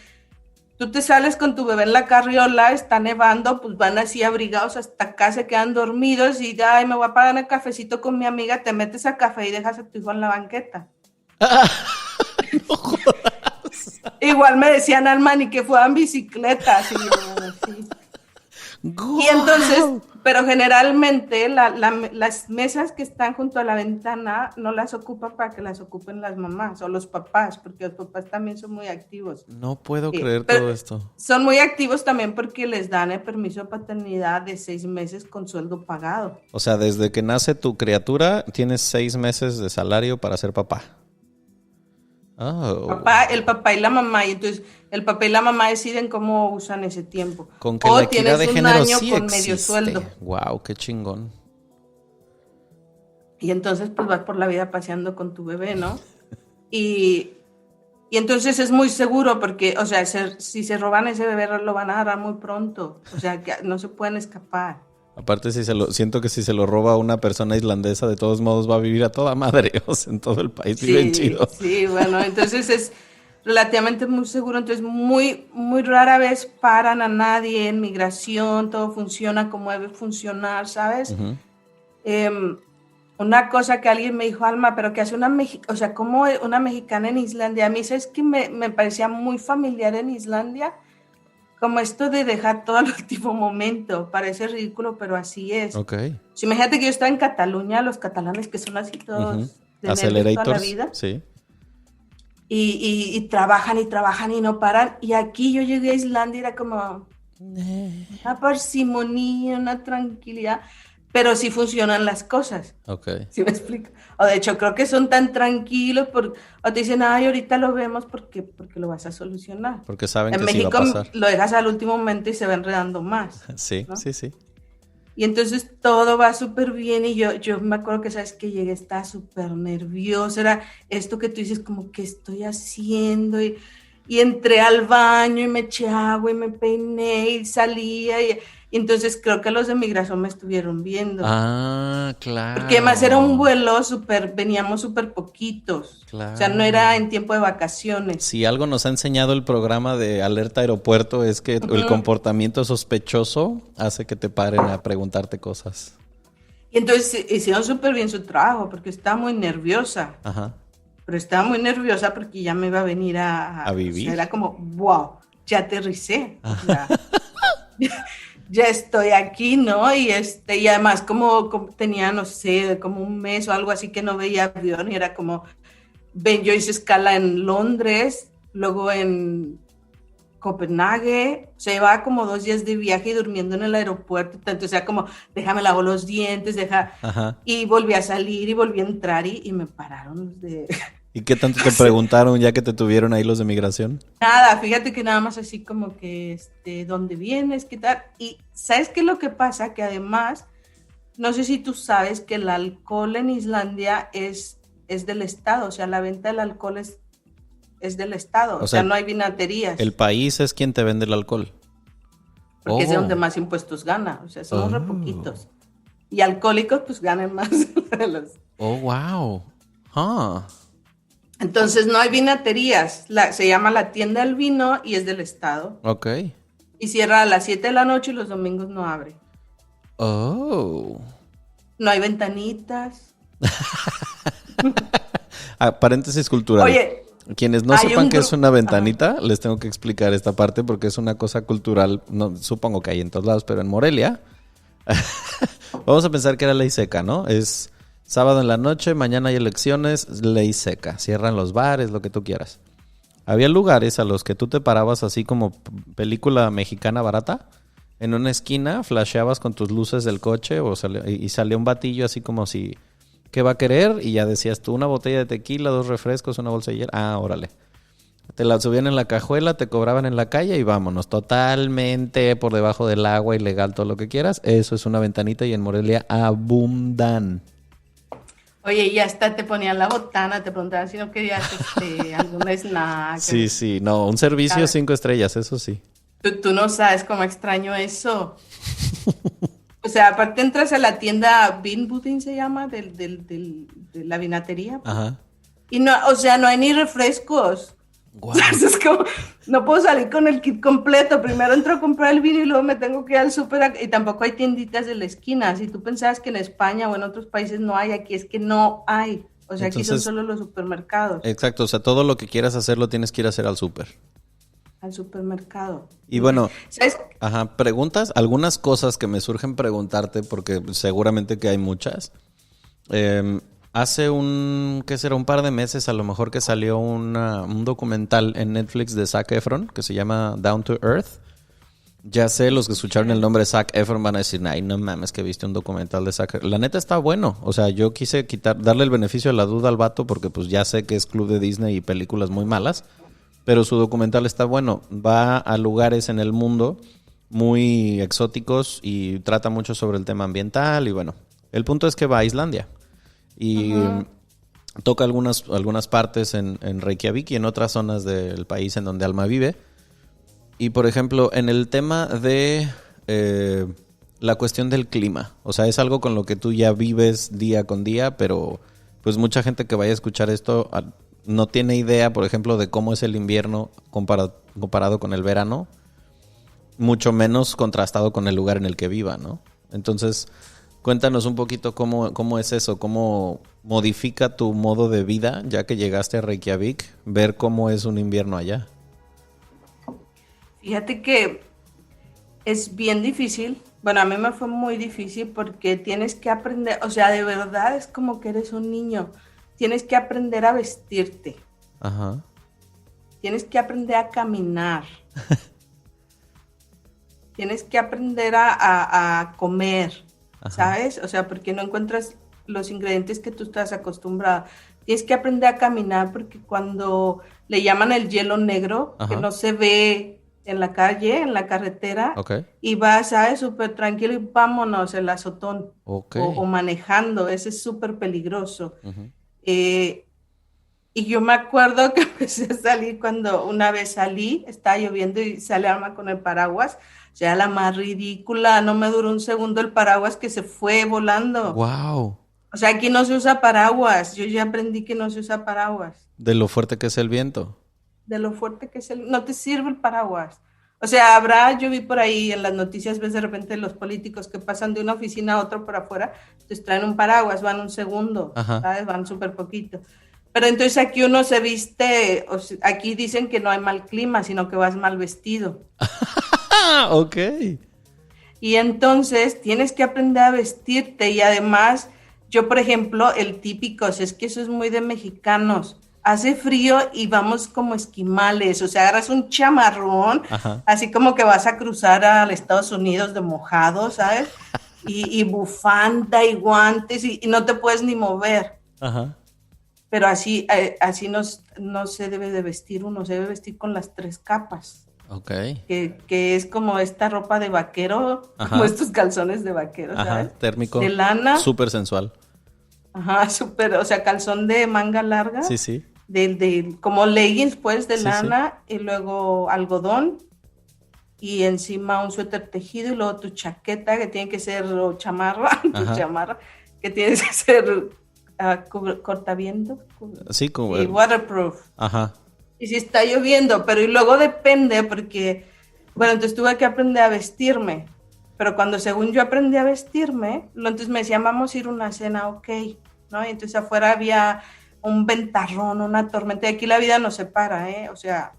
tú te sales con tu bebé en la carriola, está nevando, pues van así abrigados hasta acá, se quedan dormidos y ya, me voy a parar el cafecito con mi amiga, te metes a café y dejas a tu hijo en la banqueta. No jodas. Igual me decían al man y que fueran bicicletas. Y entonces, pero generalmente las mesas que están junto a la ventana no las ocupan para que las ocupen las mamás o los papás, porque los papás también son muy activos. No puedo creer todo esto. Son muy activos también porque les dan el permiso de paternidad de 6 meses con sueldo pagado. O sea, desde que nace tu criatura, tienes 6 meses de salario para ser papá. Oh. El papá y la mamá, y entonces el papá y la mamá deciden cómo usan ese tiempo. Con que la equidad de género sí con existe. Medio sueldo. Wow, qué chingón. Y entonces pues vas por la vida paseando con tu bebé, ¿no? y entonces es muy seguro porque, o sea, si se roban ese bebé lo van a agarrar muy pronto, o sea, que no se pueden escapar. Aparte, siento que si se lo roba una persona islandesa, de todos modos va a vivir a toda madre, o sea, en todo el país viven chido. Sí, bueno, entonces es relativamente muy seguro, entonces muy, muy rara vez paran a nadie en migración, todo funciona como debe funcionar, ¿sabes? Uh-huh. Una cosa que alguien me dijo, Alma, pero que hace o sea, como una mexicana en Islandia, a mí es que me parecía muy familiar en Islandia, como esto de dejar todo al último momento, parece ridículo, pero así es. Okay. Si imagínate que yo estaba en Cataluña, los catalanes que son así todos uh-huh. de Accelerators, toda la vida. Sí. Y trabajan y no paran. Y aquí yo llegué a Islandia y era como una parsimonía, una tranquilidad, pero sí funcionan las cosas. Okay. ¿Sí me explico? O de hecho creo que son tan tranquilos, o te dicen, ay, ahorita lo vemos porque lo vas a solucionar. Porque saben en que México sí va a pasar. Lo dejas al último momento y se va enredando más. Sí, ¿no? sí. Y entonces todo va súper bien y yo me acuerdo que, ¿sabes? Que llegué, estaba súper nerviosa, era esto que tú dices como, ¿qué estoy haciendo? Y entré al baño y me eché agua y me peiné y salía Y entonces creo que los de migración me estuvieron viendo. Ah, claro. Porque además era un vuelo veníamos súper poquitos. Claro. O sea, no era en tiempo de vacaciones. Si algo nos ha enseñado el programa de Alerta Aeropuerto es que el comportamiento sospechoso hace que te paren a preguntarte cosas. Y entonces hicieron súper bien su trabajo porque estaba muy nerviosa. Ajá. Pero estaba muy nerviosa porque ya me iba a venir a vivir. O sea, era como, wow, ya aterricé. O sea, ya estoy aquí, ¿no? Y además como tenía, no sé, como un mes o algo así que no veía avión y era como, yo hice escala en Londres, luego en Copenhague, o sea, llevaba como 2 días de viaje y durmiendo en el aeropuerto, tanto, o sea, como, déjame lavo los dientes, Ajá. y volví a salir y volví a entrar y me pararon los de... ¿Y qué tanto te preguntaron ya que te tuvieron ahí los de migración? Nada, fíjate que nada más así como que, ¿dónde vienes? ¿Qué tal? Y ¿sabes qué es lo que pasa? Que además, no sé si tú sabes que el alcohol en Islandia es del Estado, o sea, la venta del alcohol es del Estado, o sea, no hay vinaterías. El país es quien te vende el alcohol. Porque es de donde más impuestos gana, o sea, somos re poquitos. Y alcohólicos, pues ganan más. Oh, wow. Huh. Entonces no hay vinaterías, se llama la tienda del vino y es del Estado. Ok. Y cierra a las 7 de la noche y los domingos no abre. Oh. No hay ventanitas. Paréntesis cultural. Oye, quienes no sepan qué es una ventanita, les tengo que explicar esta parte porque es una cosa cultural, no, supongo que hay en todos lados, pero en Morelia, vamos a pensar que era ley seca, ¿no? Es sábado en la noche, mañana hay elecciones, ley seca, cierran los bares, lo que tú quieras. Había lugares a los que tú te parabas así como película mexicana barata, en una esquina, flasheabas con tus luces del coche y salía un batillo así como si... ¿Qué va a querer? Y ya decías tú, una botella de tequila, 2 refrescos, una bolsa de hielo. Ah, órale. Te la subían en la cajuela, te cobraban en la calle y vámonos. Totalmente por debajo del agua, ilegal, todo lo que quieras. Eso es una ventanita y en Morelia abundan. Oye, y hasta te ponían la botana, te preguntaban si no querías algún snack. Sí, no, un servicio 5 estrellas, eso sí. Tú no sabes cómo extraño eso. O sea, aparte entras a la tienda Vinbudin, se llama, de la vinatería. Ajá. Y no, o sea, no hay ni refrescos. Wow. Es como, no puedo salir con el kit completo. Primero entro a comprar el vino y luego me tengo que ir al súper. Y tampoco hay tienditas de la esquina. Si tú pensabas que en España o en otros países no hay, aquí es que no hay. O sea, entonces, aquí son solo los supermercados. Exacto, o sea, todo lo que quieras hacer lo tienes que ir a hacer al súper. Al supermercado. Y bueno, ¿sabes? Ajá, preguntas, algunas cosas que me surgen preguntarte, porque seguramente que hay muchas. Hace ¿qué será? Un par de meses a lo mejor que salió un documental en Netflix de Zac Efron que se llama Down to Earth. Ya sé, los que escucharon el nombre de Zac Efron van a decir, ay, no mames, que viste un documental de Zac Efron. La neta está bueno, o sea, yo quise darle el beneficio de la duda al vato porque pues ya sé que es club de Disney y películas muy malas. Pero su documental está bueno. Va a lugares en el mundo muy exóticos y trata mucho sobre el tema ambiental. Y bueno, el punto es que va a Islandia. Y toca algunas partes en Reykjavik y en otras zonas del país en donde Alma vive. Y por ejemplo, en el tema de la cuestión del clima. O sea, es algo con lo que tú ya vives día con día, pero pues mucha gente que vaya a escuchar esto... no tiene idea, por ejemplo, de cómo es el invierno comparado con el verano, mucho menos contrastado con el lugar en el que viva, ¿no? Entonces, cuéntanos un poquito cómo es eso, cómo modifica tu modo de vida, ya que llegaste a Reykjavik, ver cómo es un invierno allá. Fíjate que es bien difícil. Bueno, a mí me fue muy difícil porque tienes que aprender, o sea, de verdad es como que eres un niño. Tienes que aprender a vestirte. Ajá. Tienes que aprender a caminar. Tienes que aprender a comer, ajá, ¿sabes? O sea, porque no encuentras los ingredientes que tú estás acostumbrado. Tienes que aprender a caminar porque cuando le llaman el hielo negro, ajá, que no se ve en la calle, en la carretera, okay, y vas, ¿sabes? Súper tranquilo y vámonos el azotón. Okay. O manejando, ese es súper peligroso. Uh-huh. Y yo me acuerdo que empecé a salir cuando una vez salí, estaba lloviendo y sale Alma con el paraguas. O sea, la más ridícula, no me duró un segundo el paraguas que se fue volando. Wow. O sea, aquí no se usa paraguas. Yo ya aprendí que no se usa paraguas. De lo fuerte que es el viento. De lo fuerte que es el... No te sirve el paraguas. O sea, yo vi por ahí en las noticias, ves de repente los políticos que pasan de una oficina a otra por afuera, entonces traen un paraguas, van un segundo, Ajá. ¿sabes? Van súper poquito. Pero entonces aquí uno se viste, o sea, aquí dicen que no hay mal clima, sino que vas mal vestido. Ah, ok. Y entonces tienes que aprender a vestirte y además, yo por ejemplo, el típico, o sea, es que eso es muy de mexicanos, hace frío y vamos como esquimales, o sea, agarras un chamarrón, Ajá. así como que vas a cruzar a Estados Unidos de mojado, ¿sabes? Y bufanda y guantes y no te puedes ni mover. Ajá. Pero así no se debe de vestir uno, se debe vestir con las tres capas. Ok. Que es como esta ropa de vaquero, Ajá. como estos calzones de vaquero, Ajá. ¿sabes? Térmico. De lana, Súper sensual. ajá, súper, o sea, calzón de manga larga, Sí, sí. como leggings, pues, de Sí, sí. lana, y luego algodón, y encima un suéter tejido, y luego tu chaqueta, que tiene que ser, o chamarra, Ajá. chamarra, que tiene que ser cortaviento, Sí, como. y waterproof. Ajá. Y si está lloviendo, pero y luego depende porque, bueno, entonces tuve que aprender a vestirme, pero cuando según yo aprendí a vestirme, entonces me decían, vamos a ir a una cena, ok, ¿no? Y entonces afuera había un ventarrón, una tormenta, y aquí la vida no se para, ¿eh? O sea,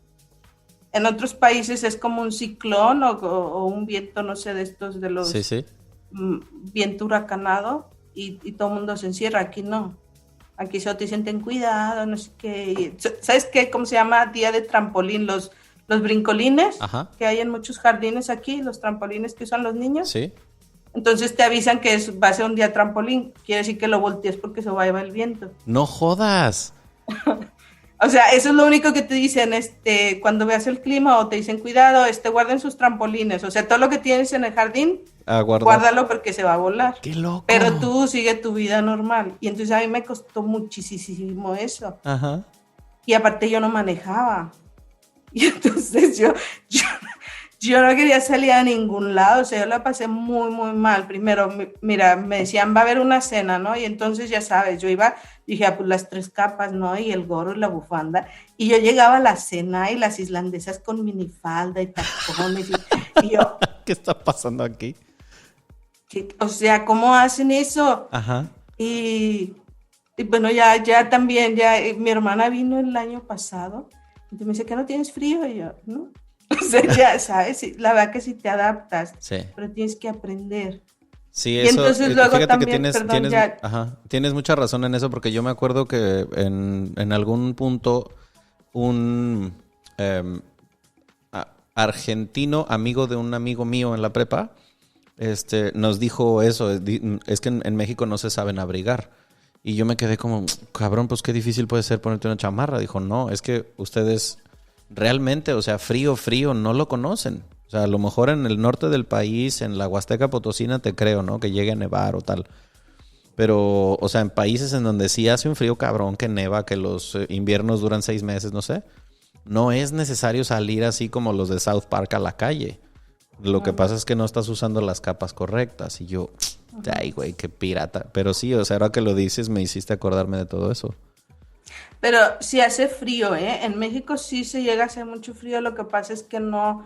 en otros países es como un ciclón o un viento, no sé, de estos, de los Sí, sí. viento huracanado, y todo el mundo se encierra, aquí no. Aquí solo te dicen ten cuidado, no sé qué. ¿Sabes qué? ¿Cómo se llama? Día de trampolín, los brincolines Ajá. que hay en muchos jardines aquí, los trampolines que usan los niños. Sí. Entonces te avisan que va a ser un día trampolín. Quiere decir que lo voltees porque se va a llevar el viento. No jodas. O sea, eso es lo único que te dicen cuando veas el clima o te dicen cuidado, guarden sus trampolines. O sea, todo lo que tienes en el jardín, A guardar. guárdalo porque se va a volar. ¡Qué loco! Pero tú sigue tu vida normal. Y entonces a mí me costó muchísimo eso. Ajá. Y aparte yo no manejaba. Y entonces yo no quería salir a ningún lado, o sea, yo la pasé muy, muy mal. Primero, mira, me decían, va a haber una cena, ¿no? Y entonces, ya sabes, yo iba, dije, pues las tres capas, ¿no? Y el gorro y la bufanda. Y yo llegaba a la cena y las islandesas con minifalda y tacones. Y yo, ¿Qué está pasando aquí? o sea, ¿cómo hacen eso? Ajá. Y bueno, ya también, mi hermana vino el año pasado, y me dice que no tienes frío, y yo, ¿no? O sea, ya sabes, la verdad que sí te adaptas, Sí. pero tienes que aprender. Sí, Y eso. entonces luego Fíjate también, que perdón, ya. ajá, tienes mucha razón en eso, porque yo me acuerdo que en algún punto un argentino, amigo de un amigo mío en la prepa, nos dijo eso, es que en México no se saben abrigar. Y yo me quedé como, cabrón, pues qué difícil puede ser ponerte una chamarra. Dijo, no, es que ustedes realmente, o sea, frío, no lo conocen. O sea, a lo mejor en el norte del país, en la Huasteca Potosina, te creo, ¿no? Que llegue a nevar o tal. Pero, o sea, en países en donde sí hace un frío cabrón, que neva, que los inviernos duran 6 meses, no sé, no es necesario salir así como los de South Park a la calle. Lo que pasa es que no estás usando las capas correctas. Y yo, ay, güey, qué pirata. Pero sí, o sea, ahora que lo dices, me hiciste acordarme de todo eso. Pero sí hace frío, ¿eh? En México sí se llega a hacer mucho frío, lo que pasa es que no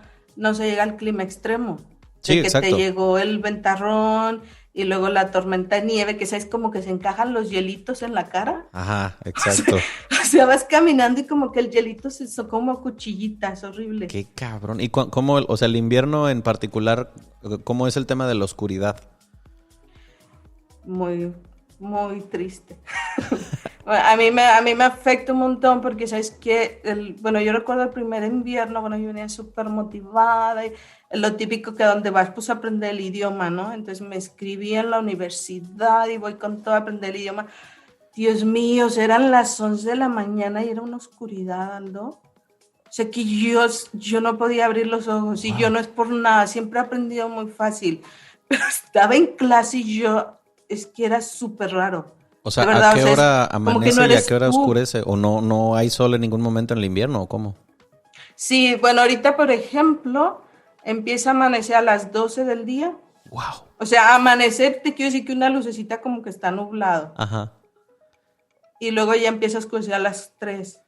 se llega al clima extremo. Sí, De que te exacto. llegó el ventarrón y luego la tormenta de nieve, que sabes como que se encajan los hielitos en la cara. Ajá, exacto. O sea, vas caminando y como que el hielito se hizo como cuchillitas, horrible. Qué cabrón. ¿Y cómo, o sea, el invierno en particular, cómo es el tema de la oscuridad? Muy, muy triste. A mí me afecta un montón porque, ¿sabes qué? Bueno, yo recuerdo el primer invierno, bueno, yo venía súper motivada y lo típico que donde vas, pues a aprender el idioma, ¿no? Entonces me inscribí en la universidad y voy con todo a aprender el idioma. Dios mío, eran las 11 de la mañana y era una oscuridad, Aldo. O sea que yo no podía abrir los ojos y yo no es por nada, siempre he aprendido muy fácil, pero estaba en clase y es que era súper raro. O sea, verdad, ¿a qué hora como que no amanece y a eres qué hora tú. oscurece? ¿O no hay sol en ningún momento en el invierno o cómo? Sí, bueno, ahorita, por ejemplo, empieza a amanecer a las 12 del día. Wow. O sea, amanecer te quiero decir que una lucecita como que está nublado. Ajá. Y luego ya empieza a oscurecer a las 3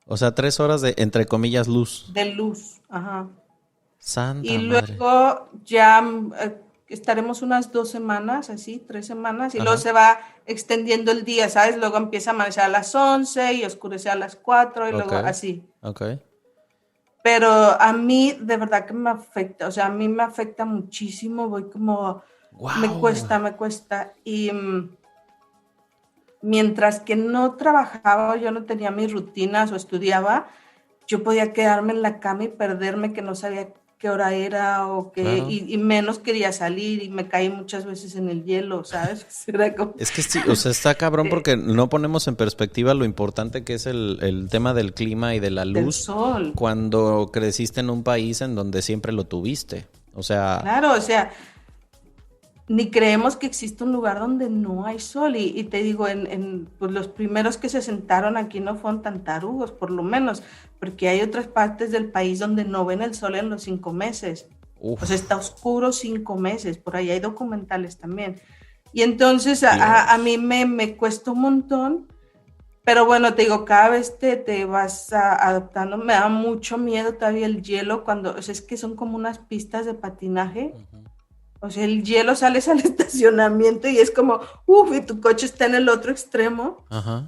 O sea, 3 horas de, entre comillas, luz. de luz. Ajá. Y Santa madre. luego ya estaremos unas 2 semanas, así, 3 semanas, y luego Ajá. se va extendiendo el día, ¿sabes? Luego empieza a amanecer a las 11 y oscurece a las 4 y Ok. luego así. Ok. Pero a mí de verdad que me afecta, o sea, a mí me afecta muchísimo, voy como, Wow. me cuesta. Y mientras que no trabajaba, yo no tenía mis rutinas o estudiaba, yo podía quedarme en la cama y perderme que no sabía qué hora era o qué, Claro. y menos quería salir y me caí muchas veces en el hielo, ¿sabes? Era como, Es que sí, o sea, está cabrón eh, porque no ponemos en perspectiva lo importante que es el tema del clima y de la del luz sol. cuando creciste en un país en donde siempre lo tuviste. O sea, Claro, o sea, ni creemos que existe un lugar donde no hay sol. Y te digo, pues los primeros que se sentaron aquí no fueron tan tarugos, por lo menos, porque hay otras partes del país donde no ven el sol en los 5 meses. O sea, uff, está oscuro 5 meses, por ahí hay documentales también. Y entonces a mí Dios. me cuesta un montón, pero bueno, te digo, cada vez te vas adaptando. Me da mucho miedo todavía el hielo cuando, o sea, es que son como unas pistas de patinaje. Ujú. O sea, el hielo sales al estacionamiento y es como, uff, y tu coche está en el otro extremo. Ajá.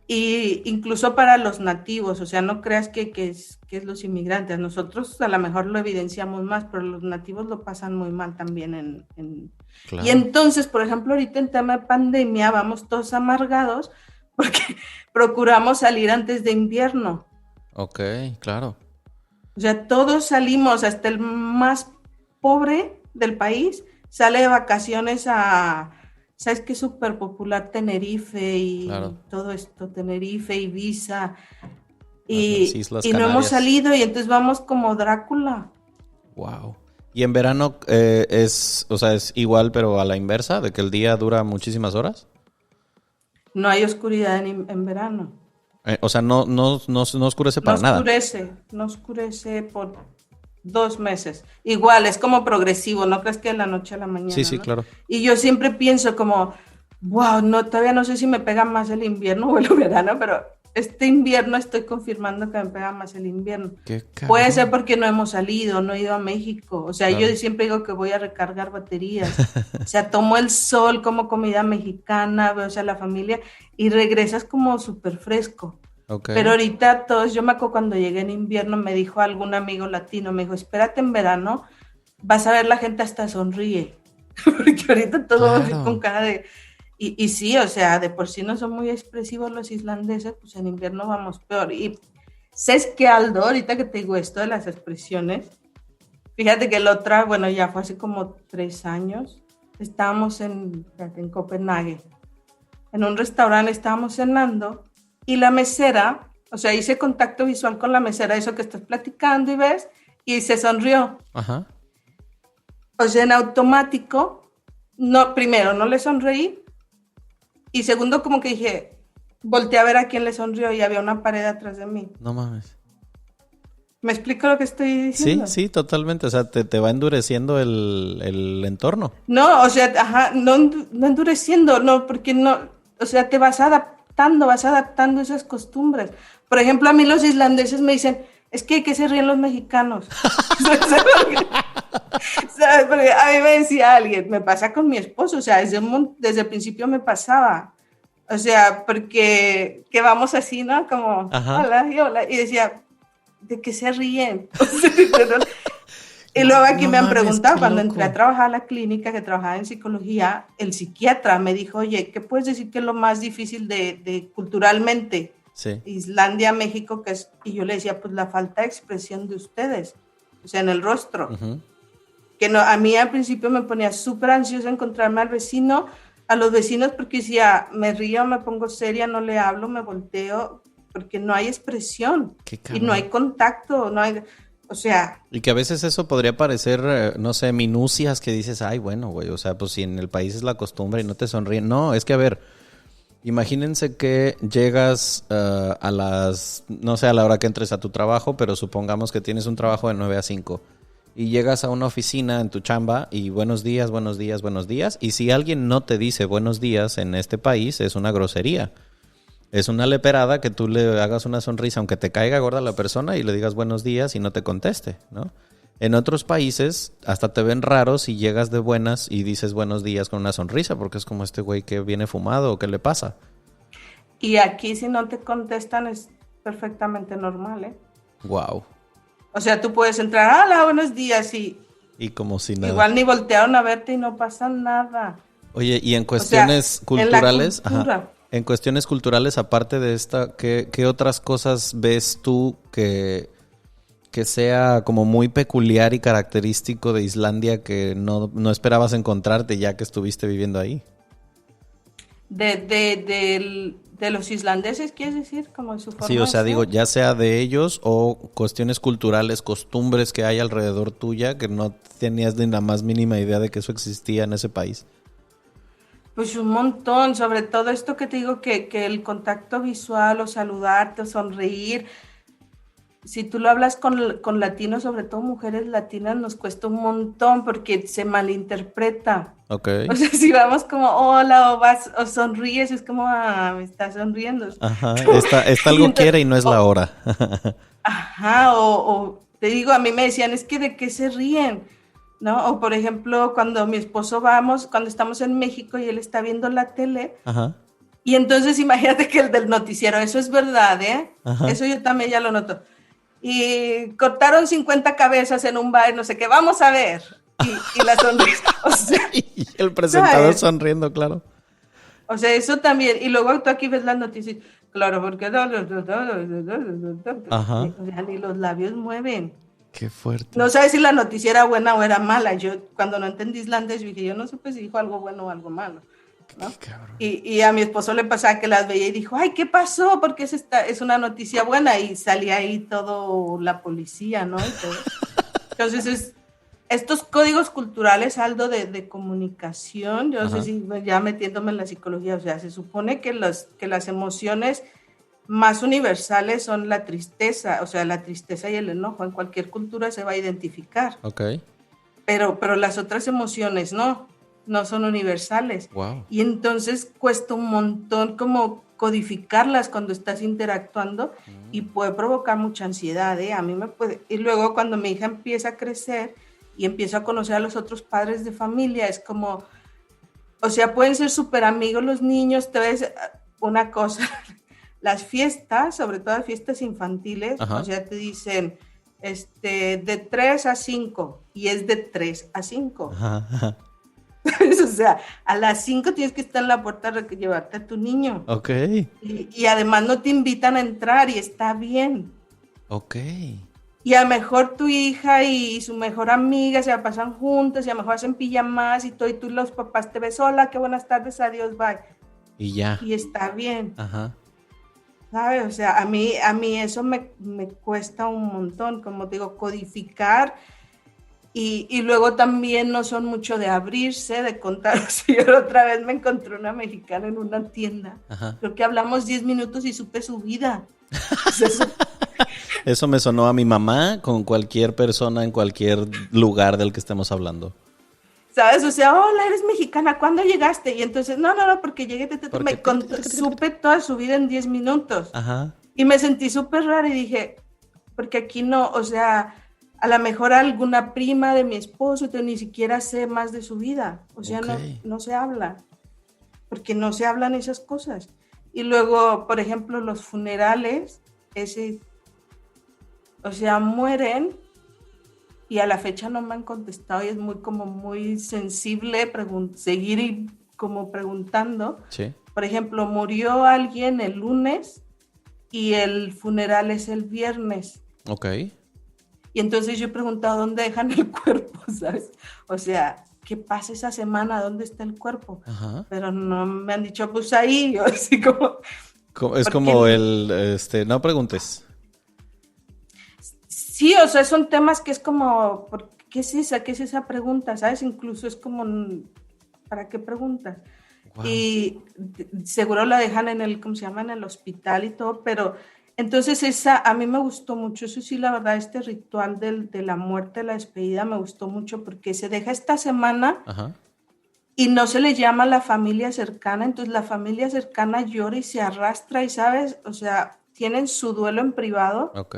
Y incluso para los nativos, o sea, no creas que es los inmigrantes. Nosotros a lo mejor lo evidenciamos más, pero los nativos lo pasan muy mal también. Y Claro. entonces, por ejemplo, ahorita en tema de pandemia vamos todos amargados porque procuramos salir antes de invierno. Ok, claro. O sea, todos salimos, hasta el más pobre del país sale de vacaciones ¿sabes qué es súper popular? Tenerife Claro. y todo esto, Tenerife, Ibiza, A las y, Islas y no hemos Canarias. salido y entonces vamos como Drácula. Wow. Y en verano es, o sea, es igual, pero a la inversa, de que el día dura muchísimas horas. No hay oscuridad en verano. O sea, no oscurece para nada. No oscurece por 2 meses. Igual, es como progresivo, no crees que de la noche a la Sí, mañana, sí, ¿no? claro. Y yo siempre pienso como, wow, no, todavía no sé si me pega más el invierno o el verano, pero este invierno estoy confirmando que me pega más el invierno. Qué Puede ser cabrón. porque no hemos salido, no he ido a México. O sea, yo Claro. siempre digo que voy a recargar baterías. O sea, tomo el sol como comida mexicana, veo, o sea, la familia y regresas como súper fresco. Ok. Pero ahorita todos, yo me acuerdo cuando llegué en invierno, me dijo algún amigo latino, me dijo, espérate en verano, vas a ver la gente hasta sonríe. Porque ahorita todos vamos a ir con Claro. cara de... Y sí, o sea, de por sí no son muy expresivos los islandeses, pues en invierno vamos peor. Y ¿sabes qué, Aldo? Ahorita que te digo esto de las expresiones, fíjate que el otra, bueno, ya fue hace como 3 años, estábamos en Copenhague, en un restaurante, estábamos cenando y la mesera, o sea, hice contacto visual con la mesera, eso que estás platicando y ves, y se sonrió. Ajá. O sea, en automático, no, primero, no le sonreí, y segundo, como que dije, volteé a ver a quién le sonrió y había una pared atrás de mí. No mames. ¿Me explico lo que estoy Sí, diciendo? sí, totalmente. O sea, te va endureciendo el entorno. No, o sea, ajá, no, no endureciendo, no, porque no, o sea, te vas adaptando a esas costumbres. Por ejemplo, a mí los islandeses me dicen, es que ¿qué se ríen los mexicanos? ¿Sabes? Porque a mí me decía alguien, me pasa con mi esposo, o sea, desde el principio me pasaba. O sea, porque que vamos así, ¿no? Como, Ajá. hola, y hola. Y decía, ¿de qué se ríen? Y luego aquí No me han mames, preguntado, qué cuando entré a loco. trabajar a la clínica, que trabajaba en psicología, el psiquiatra me dijo, oye, ¿qué puedes decir que es lo más difícil de culturalmente? Sí. Islandia, México, que es, y yo le decía, pues la falta de expresión de ustedes, o sea, en el rostro. Ujú. Que no, a mí al principio me ponía súper ansiosa encontrarme al vecino, a los vecinos, porque decía, me río, me pongo seria, no le hablo, me volteo, porque no hay expresión Qué y no hay cabrón. contacto, no hay, o sea, Y que a veces eso podría parecer, no sé, minucias que dices, ay, bueno, güey, o sea, pues si en el país es la costumbre y no te sonríen. No, es que a ver, Imagínense que llegas no sé a la hora que entres a tu trabajo, pero supongamos que tienes un trabajo de 9 a 5 y llegas a una oficina en tu chamba y buenos días, buenos días, buenos días. Y si alguien no te dice buenos días en este país, es una grosería. Es una leperada que tú le hagas una sonrisa, aunque te caiga gorda la persona, y le digas buenos días y no te conteste, ¿no? En otros países hasta te ven raro si llegas de buenas y dices buenos días con una sonrisa, porque es como este güey que viene fumado o qué le pasa. Y aquí si no te contestan es perfectamente normal, ¿eh? Wow. O sea, tú puedes entrar, hola, buenos días, Y como si nada. igual ni voltearon a verte y no pasa nada. Oye, y en cuestiones culturales, en la cultura. En cuestiones culturales, aparte de esta, ¿qué otras cosas ves tú que sea como muy peculiar y característico de Islandia que no esperabas encontrarte ya que estuviste viviendo ahí? De los islandeses, ¿quieres decir? Como en su forma Sí, o sea, de digo, ser. ya sea de ellos o cuestiones culturales, costumbres que hay alrededor tuya que no tenías ni la más mínima idea de que eso existía en ese país. Pues un montón, sobre todo esto que te digo que el contacto visual o saludarte o sonreír, si tú lo hablas con latinos, sobre todo mujeres latinas, nos cuesta un montón porque se malinterpreta. Ok. O sea, si vamos como hola o vas o sonríes, es como, me estás sonriendo. Ajá, esta Y algo entonces, quiere y no es la hora. ajá, o te digo, a mí me decían, es que de qué se ríen, ¿no? O por ejemplo, cuando mi esposo cuando estamos en México y él está viendo la tele, Ajá, y entonces imagínate que el del noticiero, eso es verdad, ¿eh? ajá. Eso yo también ya lo noto. Y cortaron 50 cabezas en un bar, no sé qué, vamos a ver. Y la sonrisa, o sea, Y el presentador ¿sabes? sonriendo, claro. O sea, eso también. Y luego tú aquí ves las noticias, claro, porque Ajá. o sea, ni los labios mueven. Qué fuerte. No sabes si la noticia era buena o era mala. Yo, cuando no entendí islandés, dije, yo no supe si dijo algo bueno o algo malo, ¿no? Qué cabrón. Y a mi esposo le pasaba que las veía y dijo, ay, ¿qué pasó? Porque es una noticia buena. Y salía ahí todo la policía, ¿no? Y todo. Entonces, estos códigos culturales, Aldo, de comunicación, yo no sé Ajá. si ya metiéndome en la psicología, o sea, se supone que las emociones más universales son la tristeza, o sea, la tristeza y el enojo, en cualquier cultura se va a identificar, Ok. pero las otras emociones no son universales. Wow. Y entonces cuesta un montón como codificarlas cuando estás interactuando y puede provocar mucha ansiedad, ¿eh? A mí me puede... Y luego cuando mi hija empieza a crecer y empiezo a conocer a los otros padres de familia, es como, o sea, pueden ser súper amigos los niños, te ves una cosa, las fiestas, sobre todo las fiestas infantiles, Ajá. o sea, te dicen, de 3 a 5 y es de 3 a 5. Ajá. Ajá. O sea, a las 5 tienes que estar en la puerta de llevarte a tu niño. Ok. Y además no te invitan a entrar y está bien. Ok. Y a lo mejor tu hija y su mejor amiga se la pasan juntas y a lo mejor hacen pijamas y todo, y tú los papás te ves, hola, qué buenas tardes, adiós, bye. Y ya. Y está bien, Ajá. ¿sabes? O sea, a mí eso me cuesta un montón, como te digo, codificar. Y luego también no son mucho de abrirse, de contar. O sea, yo otra vez me encontré una mexicana en una tienda. Ajá. Creo que hablamos 10 minutos y supe su vida. O sea, Eso me sonó a mi mamá con cualquier persona en cualquier lugar del que estemos hablando. ¿sabes? O sea, hola, eres mexicana, ¿cuándo llegaste? Y entonces, no, porque llegué, supe toda su vida en 10 minutos. Ajá. Y me sentí súper rara y dije, porque aquí no, o sea, a lo mejor alguna prima de mi esposo, ni siquiera sé más de su vida. O sea, Ok. no se habla, porque no se hablan esas cosas. Y luego, por ejemplo, los funerales, o sea, mueren y a la fecha no me han contestado y es muy sensible seguir como preguntando. Sí. Por ejemplo, murió alguien el lunes y el funeral es el viernes. Ok. Y entonces yo he preguntado dónde dejan el cuerpo, ¿sabes? O sea, ¿qué pasa esa semana? ¿Dónde está el cuerpo? Ajá. Pero no me han dicho, pues ahí, yo así como... Es como no preguntes. Sí, o sea, son temas que es como, ¿qué es esa? ¿Qué es esa pregunta? ¿Sabes? Incluso es como, ¿para qué preguntas? Wow. y seguro la dejan en el, ¿cómo se llama? En el hospital y todo, pero entonces esa a mí me gustó mucho, eso sí, la verdad, este ritual de la muerte, la despedida, me gustó mucho porque se deja esta semana Ajá. y no se le llama a la familia cercana, entonces la familia cercana llora y se arrastra y, ¿sabes? O sea, tienen su duelo en privado Ok.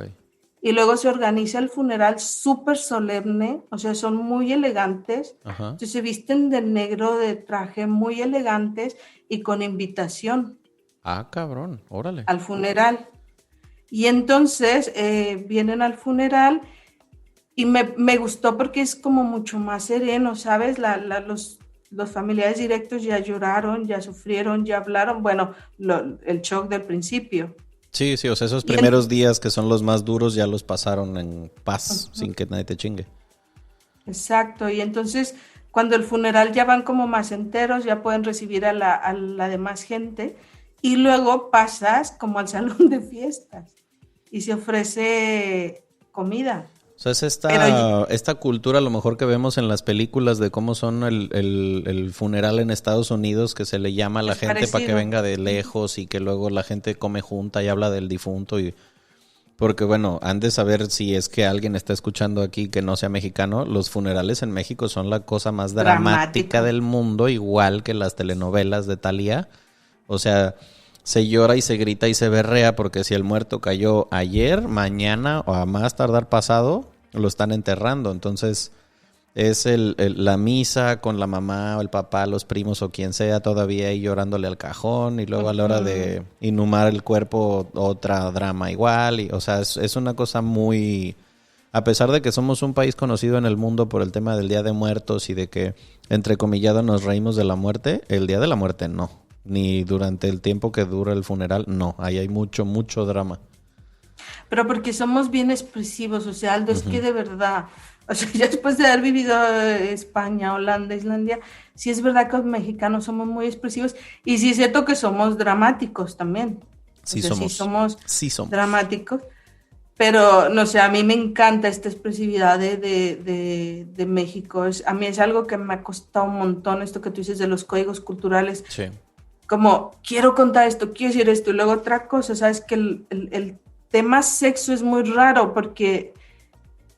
y luego se organiza el funeral súper solemne, o sea, son muy elegantes, Ajá. entonces se visten de negro, de traje, muy elegantes y con invitación Ah, cabrón. Órale. al funeral. Y entonces vienen al funeral y me gustó porque es como mucho más sereno, ¿sabes? Los familiares directos ya lloraron, ya sufrieron, ya hablaron, bueno, el shock del principio. Sí, sí, o sea, esos Y primeros días que son los más duros ya los pasaron en paz, sin que nadie te chingue. exacto, y entonces cuando el funeral ya van como más enteros, ya pueden recibir a la demás gente y luego pasas como al salón de fiestas y se ofrece comida. O sea, es Pero esta cultura a lo mejor que vemos en las películas de cómo son el funeral en Estados Unidos, que se le llama a la es gente para que parecido. venga de lejos y que luego la gente come junta y habla del difunto y... Porque bueno, han de saber si es que alguien está escuchando aquí que no sea mexicano, los funerales en México son la cosa más dramática Dramático. del mundo, igual que las telenovelas de Thalía. O sea, se llora y se grita y se berrea porque si el muerto cayó ayer, mañana o a más tardar pasado, lo están enterrando. Entonces es la misa con la mamá o el papá, los primos o quien sea todavía ahí llorándole al cajón y luego a la hora de inhumar el cuerpo otra drama igual. Y, o sea, es una cosa muy... A pesar de que somos un país conocido en el mundo por el tema del Día de Muertos y de que, entrecomillado, nos reímos de la muerte, el Día de la Muerte no. Ni durante el tiempo que dura el funeral, no. Ahí hay mucho, mucho drama. Pero porque somos bien expresivos, o sea, Aldo, es que Ujú. de verdad, o sea, ya después de haber vivido España, Holanda, Islandia, sí es verdad que los mexicanos somos muy expresivos y sí es cierto que somos dramáticos también, o Sí sea, sí somos. somos Sí somos. dramáticos, pero no sé, a mí me encanta esta expresividad de México, a mí es algo que me ha costado un montón, esto que tú dices de los códigos culturales, Sí. como quiero contar esto, quiero decir esto, y luego otra cosa, sabes que el tema sexo es muy raro porque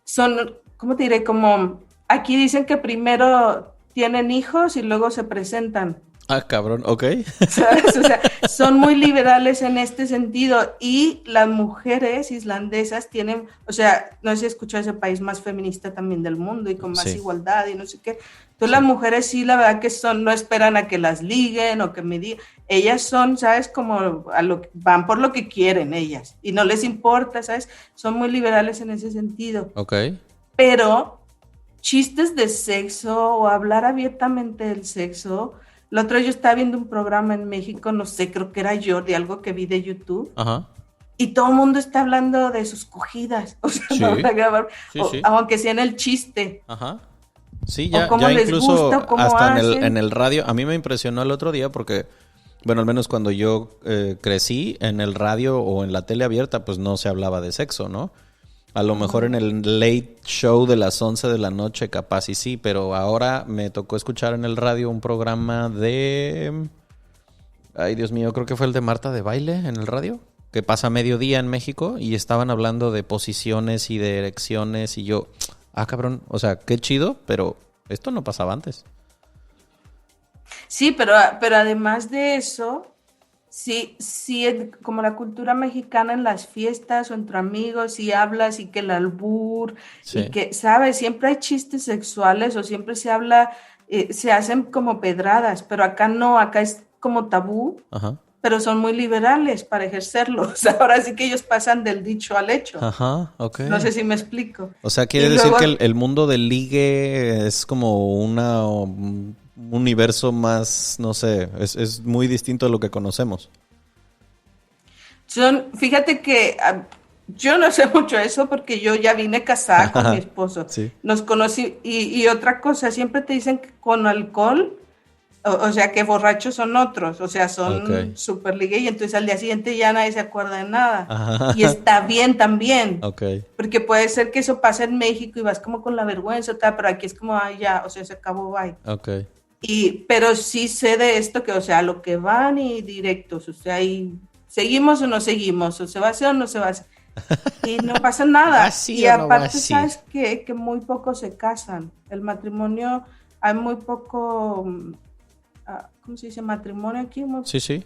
son, ¿cómo te diré? Como aquí dicen que primero tienen hijos y luego se presentan. Ah, cabrón, ok. ¿Sabes? O sea, son muy liberales en este sentido y las mujeres islandesas tienen, o sea, no sé si escuchado ese país más feminista también del mundo y con más Sí, igualdad y no sé qué. Entonces las sí. mujeres sí, la verdad que son, no esperan a que las liguen o que me digan, ellas son, ¿sabes? Como van por lo que quieren ellas y no les importa, ¿sabes? Son muy liberales en ese sentido. Ok. Pero chistes de sexo o hablar abiertamente del sexo. La otra vez yo estaba viendo un programa en México, no sé, creo que era Jordi, algo que vi de YouTube, Ajá. y todo el mundo está hablando de sus cogidas, o sea, no, Sí, sí, sí. aunque sea en el chiste, Ajá. Sí, o ya cómo les gusta, incluso o cómo hasta en hacen. el radio, a mí me impresionó el otro día porque, bueno, al menos cuando yo crecí en el radio o en la tele abierta, pues no se hablaba de sexo, ¿no? A lo mejor en el late show de las 11 de la noche capaz y sí, pero ahora me tocó escuchar en el radio un programa de... Ay, Dios mío, creo que fue el de Marta de Baile en el radio, que pasa mediodía en México y estaban hablando de posiciones y de erecciones y yo, ah, cabrón, o sea, qué chido, pero esto no pasaba antes. Sí, pero además de eso, sí, sí, como la cultura mexicana en las fiestas o entre amigos, y hablas y que el albur, y Sí, que, ¿sabes? Siempre hay chistes sexuales o siempre se habla, se hacen como pedradas, pero acá no, acá es como tabú, ajá, pero son muy liberales para ejercerlos. Ahora sí que ellos pasan del dicho al hecho. ajá, ok. No sé si me explico. O sea, quiere Y decir luego, que el mundo del ligue es como un universo más, no sé, es muy distinto a lo que conocemos. fíjate que yo no sé mucho eso porque yo ya vine casada con mi esposo. Sí, Nos conocí y otra cosa, siempre te dicen que con alcohol, o sea, que borrachos son otros, o sea, ok. son súper ligue y entonces al día siguiente ya nadie se acuerda de nada. Y Ajá, está bien también, ok, porque puede ser que eso pase en México y vas como con la vergüenza, tal, pero aquí es como, ay, ya, o sea, se acabó, bye. ok. Pero sí sé de esto que, o sea, lo que van y directos, o sea, y seguimos o no seguimos, o se va a hacer o no se va a hacer. Y no pasa ¿Va nada. así Y o no va aparte, así? ¿sabes qué? Que muy pocos se casan. El matrimonio, hay muy poco, ¿cómo se dice? Matrimonio aquí. Sí, sí.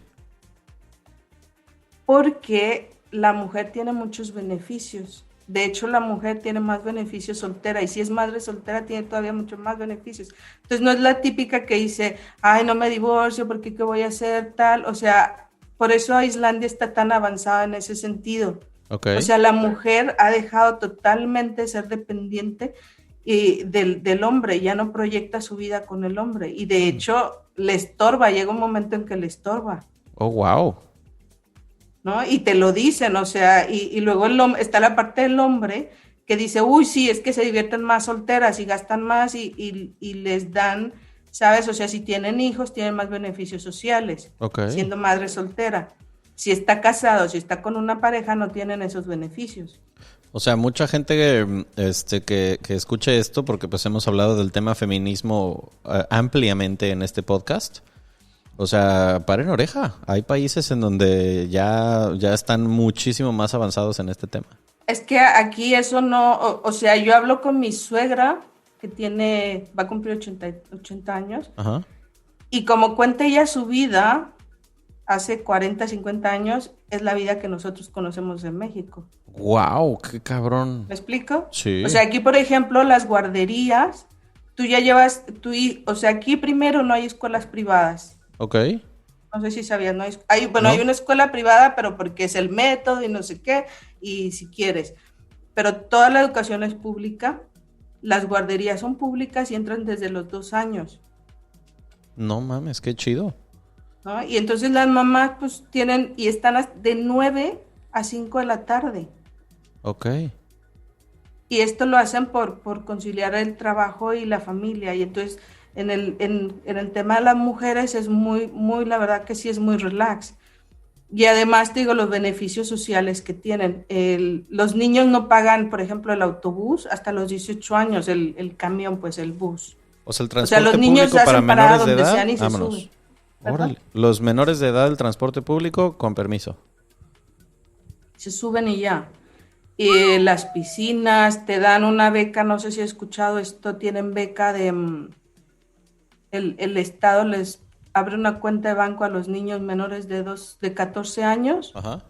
Porque la mujer tiene muchos beneficios. De hecho, la mujer tiene más beneficios soltera y si es madre soltera tiene todavía muchos más beneficios. Entonces no es la típica que dice, ay, no me divorcio porque qué voy a hacer tal. O sea, por eso Islandia está tan avanzada en ese sentido. Okay. O sea, la mujer ha dejado totalmente ser dependiente del hombre, ya no proyecta su vida con el hombre y de hecho le estorba, llega un momento en que le estorba. Oh, wow. ¿No? Y te lo dicen, o sea, y luego está la parte del hombre que dice, uy, sí, es que se divierten más solteras y gastan más y les dan, ¿sabes? O sea, si tienen hijos, tienen más beneficios sociales, siendo madre soltera. Si está casado, si está con una pareja, no tienen esos beneficios. O sea, mucha gente que escuche esto, porque pues hemos hablado del tema feminismo ampliamente en este podcast. O sea, paren oreja. Hay países en donde ya están muchísimo más avanzados en este tema. Es que aquí eso no, o sea, yo hablo con mi suegra, que va a cumplir 80 años, Ajá. Y como cuenta ella su vida, hace 40, 50 años, es la vida que nosotros conocemos en México. ¡Wow! ¡Qué cabrón! ¿Me explico? Sí. O sea, aquí, por ejemplo, las guarderías, tú ya llevas, o sea, aquí primero no hay escuelas privadas. Ok. No sé si sabías, ¿no? ¿No? Hay una escuela privada, pero porque es el método y no sé qué, y si quieres. Pero toda la educación es pública, las guarderías son públicas y entran desde los 2 años. No mames, qué chido. ¿No? Y entonces las mamás pues tienen, y están de 9 a 5 de la tarde. Ok. Y esto lo hacen por conciliar el trabajo y la familia. Y entonces en el tema de las mujeres es muy, la verdad que sí es muy relax. Y además te digo los beneficios sociales que tienen. Los niños no pagan, por ejemplo, el autobús hasta los 18 años, el camión, pues el bus. O sea, el transporte los niños público para menores de edad, sean y vámonos. se suben. Órale. Los menores de edad del transporte público con permiso. Se suben y ya. Las piscinas, te dan una beca, no sé si has escuchado esto, tienen beca el Estado les abre una cuenta de banco a los niños menores de 14 años. Ajá.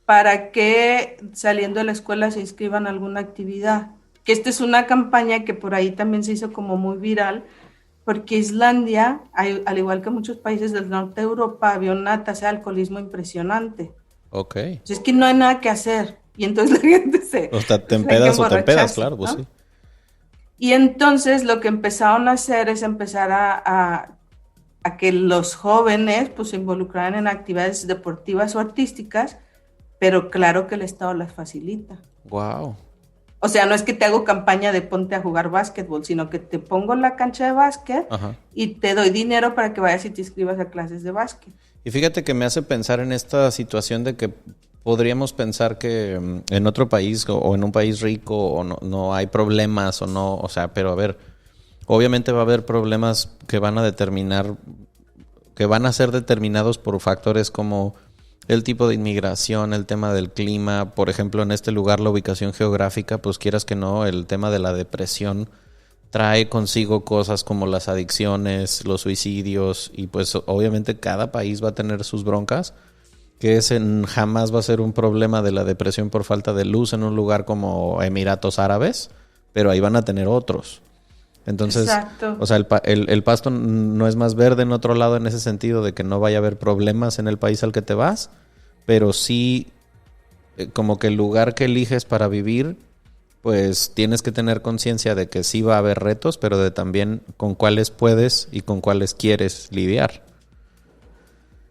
Para que saliendo de la escuela se inscriban a alguna actividad. Que esta es una campaña que por ahí también se hizo como muy viral, porque Islandia, al igual que muchos países del norte de Europa, había una tasa de alcoholismo impresionante. Ok. Entonces, es que no hay nada que hacer. Y entonces la gente O sea, te empedas o te empedas, claro, pues, ¿no? Sí. Y entonces lo que empezaron a hacer es empezar a que los jóvenes pues se involucraran en actividades deportivas o artísticas, pero claro que el Estado las facilita. Wow. O sea, no es que te hago campaña de ponte a jugar básquetbol, sino que te pongo en la cancha de básquet. Ajá. Y te doy dinero para que vayas y te inscribas a clases de básquet. Y fíjate que me hace pensar en esta situación de que podríamos pensar que en otro país o en un país rico o no hay problemas o no, o sea, pero a ver, obviamente va a haber problemas que van a determinar, que van a ser determinados por factores como el tipo de inmigración, el tema del clima, por ejemplo, en este lugar la ubicación geográfica, pues quieras que no, el tema de la depresión trae consigo cosas como las adicciones, los suicidios y pues obviamente cada país va a tener sus broncas, que jamás va a ser un problema de la depresión por falta de luz en un lugar como Emiratos Árabes, pero ahí van a tener otros. Entonces, exacto. O sea, el pasto no es más verde en otro lado en ese sentido de que no vaya a haber problemas en el país al que te vas, pero sí como que el lugar que eliges para vivir, pues tienes que tener conciencia de que sí va a haber retos, pero de también con cuáles puedes y con cuáles quieres lidiar.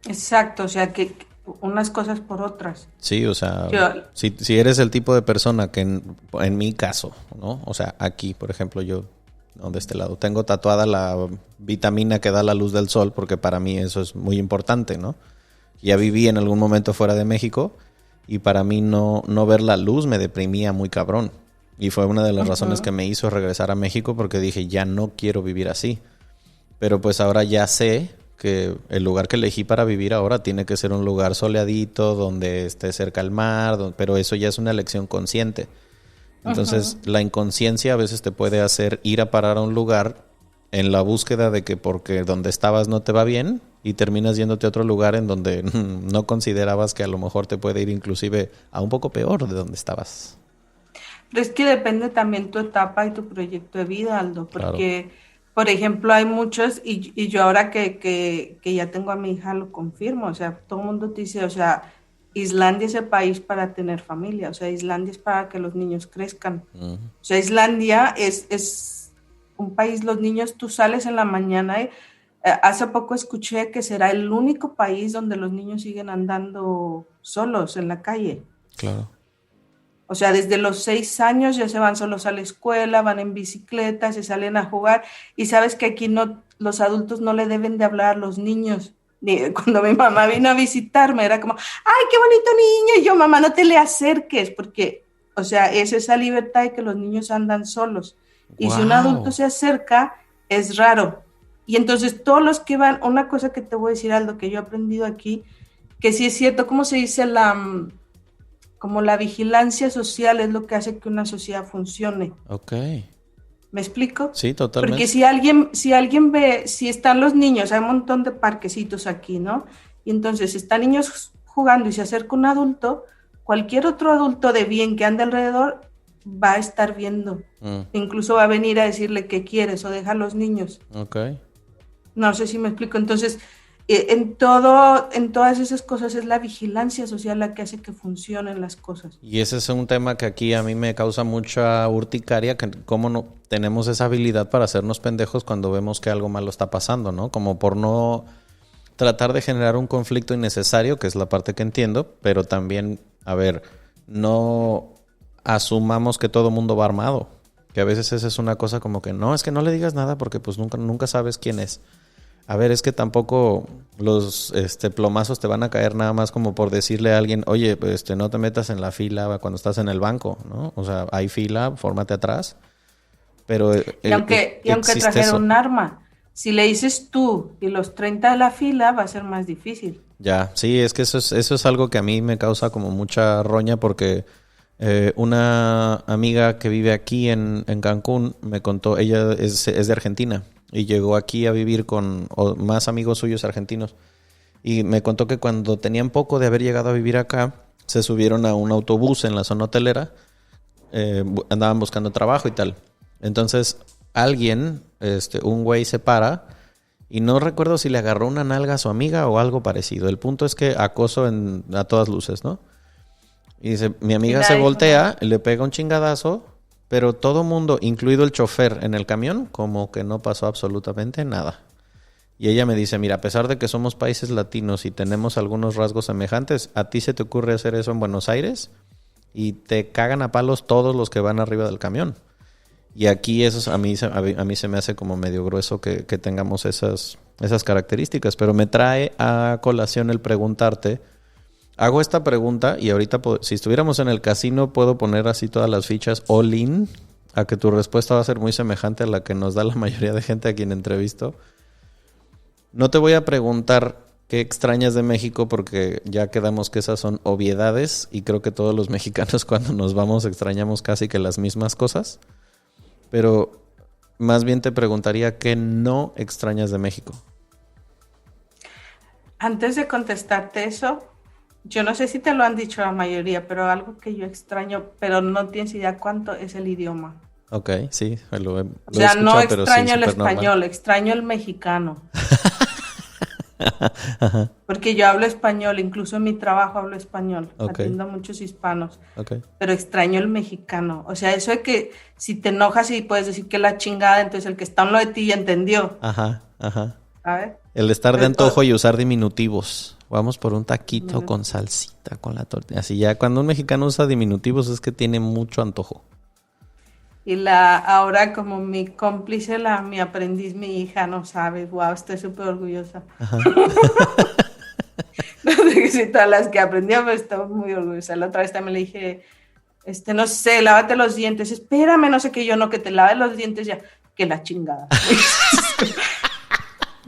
Exacto, o sea, que unas cosas por otras. Sí, o sea, si eres el tipo de persona que en mi caso, ¿no? O sea, aquí, por ejemplo, yo de este lado tengo tatuada la vitamina que da la luz del sol, porque para mí eso es muy importante, ¿no? Ya viví en algún momento fuera de México y para mí no ver la luz me deprimía muy cabrón. Y fue una de las razones que me hizo regresar a México, porque dije, ya no quiero vivir así. pero pues ahora ya sé que el lugar que elegí para vivir ahora tiene que ser un lugar soleadito, donde esté cerca al mar, pero eso ya es una elección consciente. Entonces, la inconsciencia a veces te puede hacer ir a parar a un lugar en la búsqueda de que porque donde estabas no te va bien y terminas yéndote a otro lugar en donde no considerabas que a lo mejor te puede ir inclusive a un poco peor de donde estabas. Pero es que depende también tu etapa y tu proyecto de vida, Aldo, Claro. porque, por ejemplo, hay muchos, y yo ahora que ya tengo a mi hija lo confirmo, o sea, todo el mundo te dice, o sea, Islandia es el país para tener familia, o sea, Islandia es para que los niños crezcan. Uh-huh. O sea, Islandia es un país, los niños, tú sales en la mañana y hace poco escuché que será el único país donde los niños siguen andando solos en la calle. Claro. O sea, desde los 6 años ya se van solos a la escuela, van en bicicleta, se salen a jugar y sabes que aquí no, los adultos no le deben de hablar a los niños. Cuando mi mamá vino a visitarme era como, ¡ay, qué bonito niño! Y yo, mamá, no te le acerques porque, o sea, es esa libertad de que los niños andan solos. Y Wow. si un adulto se acerca, es raro. Y entonces todos los que van, una cosa que te voy a decir, Aldo, que yo he aprendido aquí, que sí es cierto, ¿cómo se dice como la vigilancia social es lo que hace que una sociedad funcione? Ok. ¿Me explico? Sí, totalmente. Porque si alguien ve, si están los niños, hay un montón de parquecitos aquí, ¿no? Y entonces están niños jugando y se acerca un adulto, cualquier otro adulto de bien que ande alrededor va a estar viendo. Incluso va a venir a decirle qué quieres o deja a los niños. Ok. No sé si me explico. Entonces, en todas esas cosas es la vigilancia social la que hace que funcionen las cosas. Y ese es un tema que aquí a mí me causa mucha urticaria, que cómo no tenemos esa habilidad para hacernos pendejos cuando vemos que algo malo está pasando, ¿no? Como por no tratar de generar un conflicto innecesario, que es la parte que entiendo, pero también, a ver, no asumamos que todo mundo va armado, que a veces esa es una cosa como que no, es que no le digas nada porque pues nunca sabes quién es. A ver, es que tampoco los plomazos te van a caer nada más como por decirle a alguien, oye, no te metas en la fila cuando estás en el banco, ¿no? O sea, hay fila, fórmate atrás. Pero y aunque trajera un arma, si le dices tú y los 30 de la fila, va a ser más difícil. Ya, sí, es que eso es algo que a mí me causa como mucha roña porque una amiga que vive aquí en Cancún me contó, ella es de Argentina. Y llegó aquí a vivir con más amigos suyos argentinos. Y me contó que cuando tenían poco de haber llegado a vivir acá, se subieron a un autobús en la zona hotelera. Andaban buscando trabajo y tal. Entonces, alguien, un güey se para. Y no recuerdo si le agarró una nalga a su amiga o algo parecido. El punto es que acoso a todas luces, ¿no? Y dice, mi amiga se voltea, le pega un chingadazo. Pero todo mundo, incluido el chofer en el camión, como que no pasó absolutamente nada. Y ella me dice, mira, a pesar de que somos países latinos y tenemos algunos rasgos semejantes, ¿a ti se te ocurre hacer eso en Buenos Aires? Y te cagan a palos todos los que van arriba del camión. Y aquí eso a mí se me hace como medio grueso que tengamos esas características. Pero me trae a colación el preguntarte. Hago esta pregunta y ahorita, si estuviéramos en el casino, puedo poner así todas las fichas all in, a que tu respuesta va a ser muy semejante a la que nos da la mayoría de gente a quien entrevisto. No te voy a preguntar qué extrañas de México porque ya quedamos que esas son obviedades y creo que todos los mexicanos cuando nos vamos extrañamos casi que las mismas cosas. Pero más bien te preguntaría qué no extrañas de México. Antes de contestarte eso, yo no sé si te lo han dicho la mayoría, pero algo que yo extraño, pero no tienes idea cuánto, es el idioma. Ok, sí, lo he O sea, escuchado, no pero extraño sí, el español, normal. extraño el mexicano. Porque yo hablo español, incluso en mi trabajo hablo español, atiendo a muchos hispanos, pero extraño el mexicano. O sea, eso de que si te enojas y puedes decir que la chingada, entonces el que está en lo de ti ya entendió. Ajá. ¿Sabes? El estar de antojo y usar diminutivos. Vamos por un taquito con salsita, con la tortilla. Así ya, cuando un mexicano usa diminutivos es que tiene mucho antojo. Y ahora como mi cómplice, mi aprendiz, mi hija, no sabes, wow, estoy súper orgullosa. No sé si todas las que aprendió, pero estoy muy orgullosa. La otra vez también le dije, no sé, lávate los dientes, espérame, no sé qué, yo no, que te laves los dientes ya, que la chingada.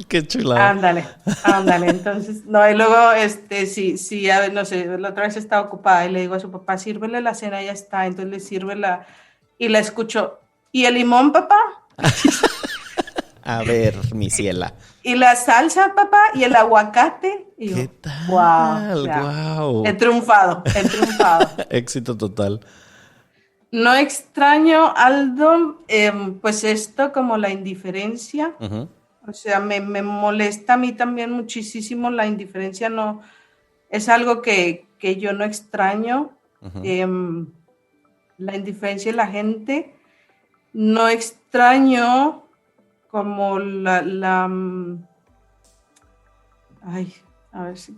Qué chulada. Ándale, ándale. Entonces, no, y luego, sí, a ver, no sé, la otra vez estaba ocupada y le digo a su papá, sírvele la cena, ya está. Entonces le sirve y la escucho. ¿Y el limón, papá? A ver, mi ciela. ¿Y la salsa, papá? ¿Y el aguacate? Y yo, ¿Qué wow, tal? ya. He Wow. triunfado, he triunfado. Éxito total. No extraño, Aldo, pues esto como la indiferencia. Ujú, O sea, me molesta a mí también muchísimo la indiferencia, no, es algo que yo no extraño, ujú. em, la indiferencia de la gente, no extraño como ay, a ver si,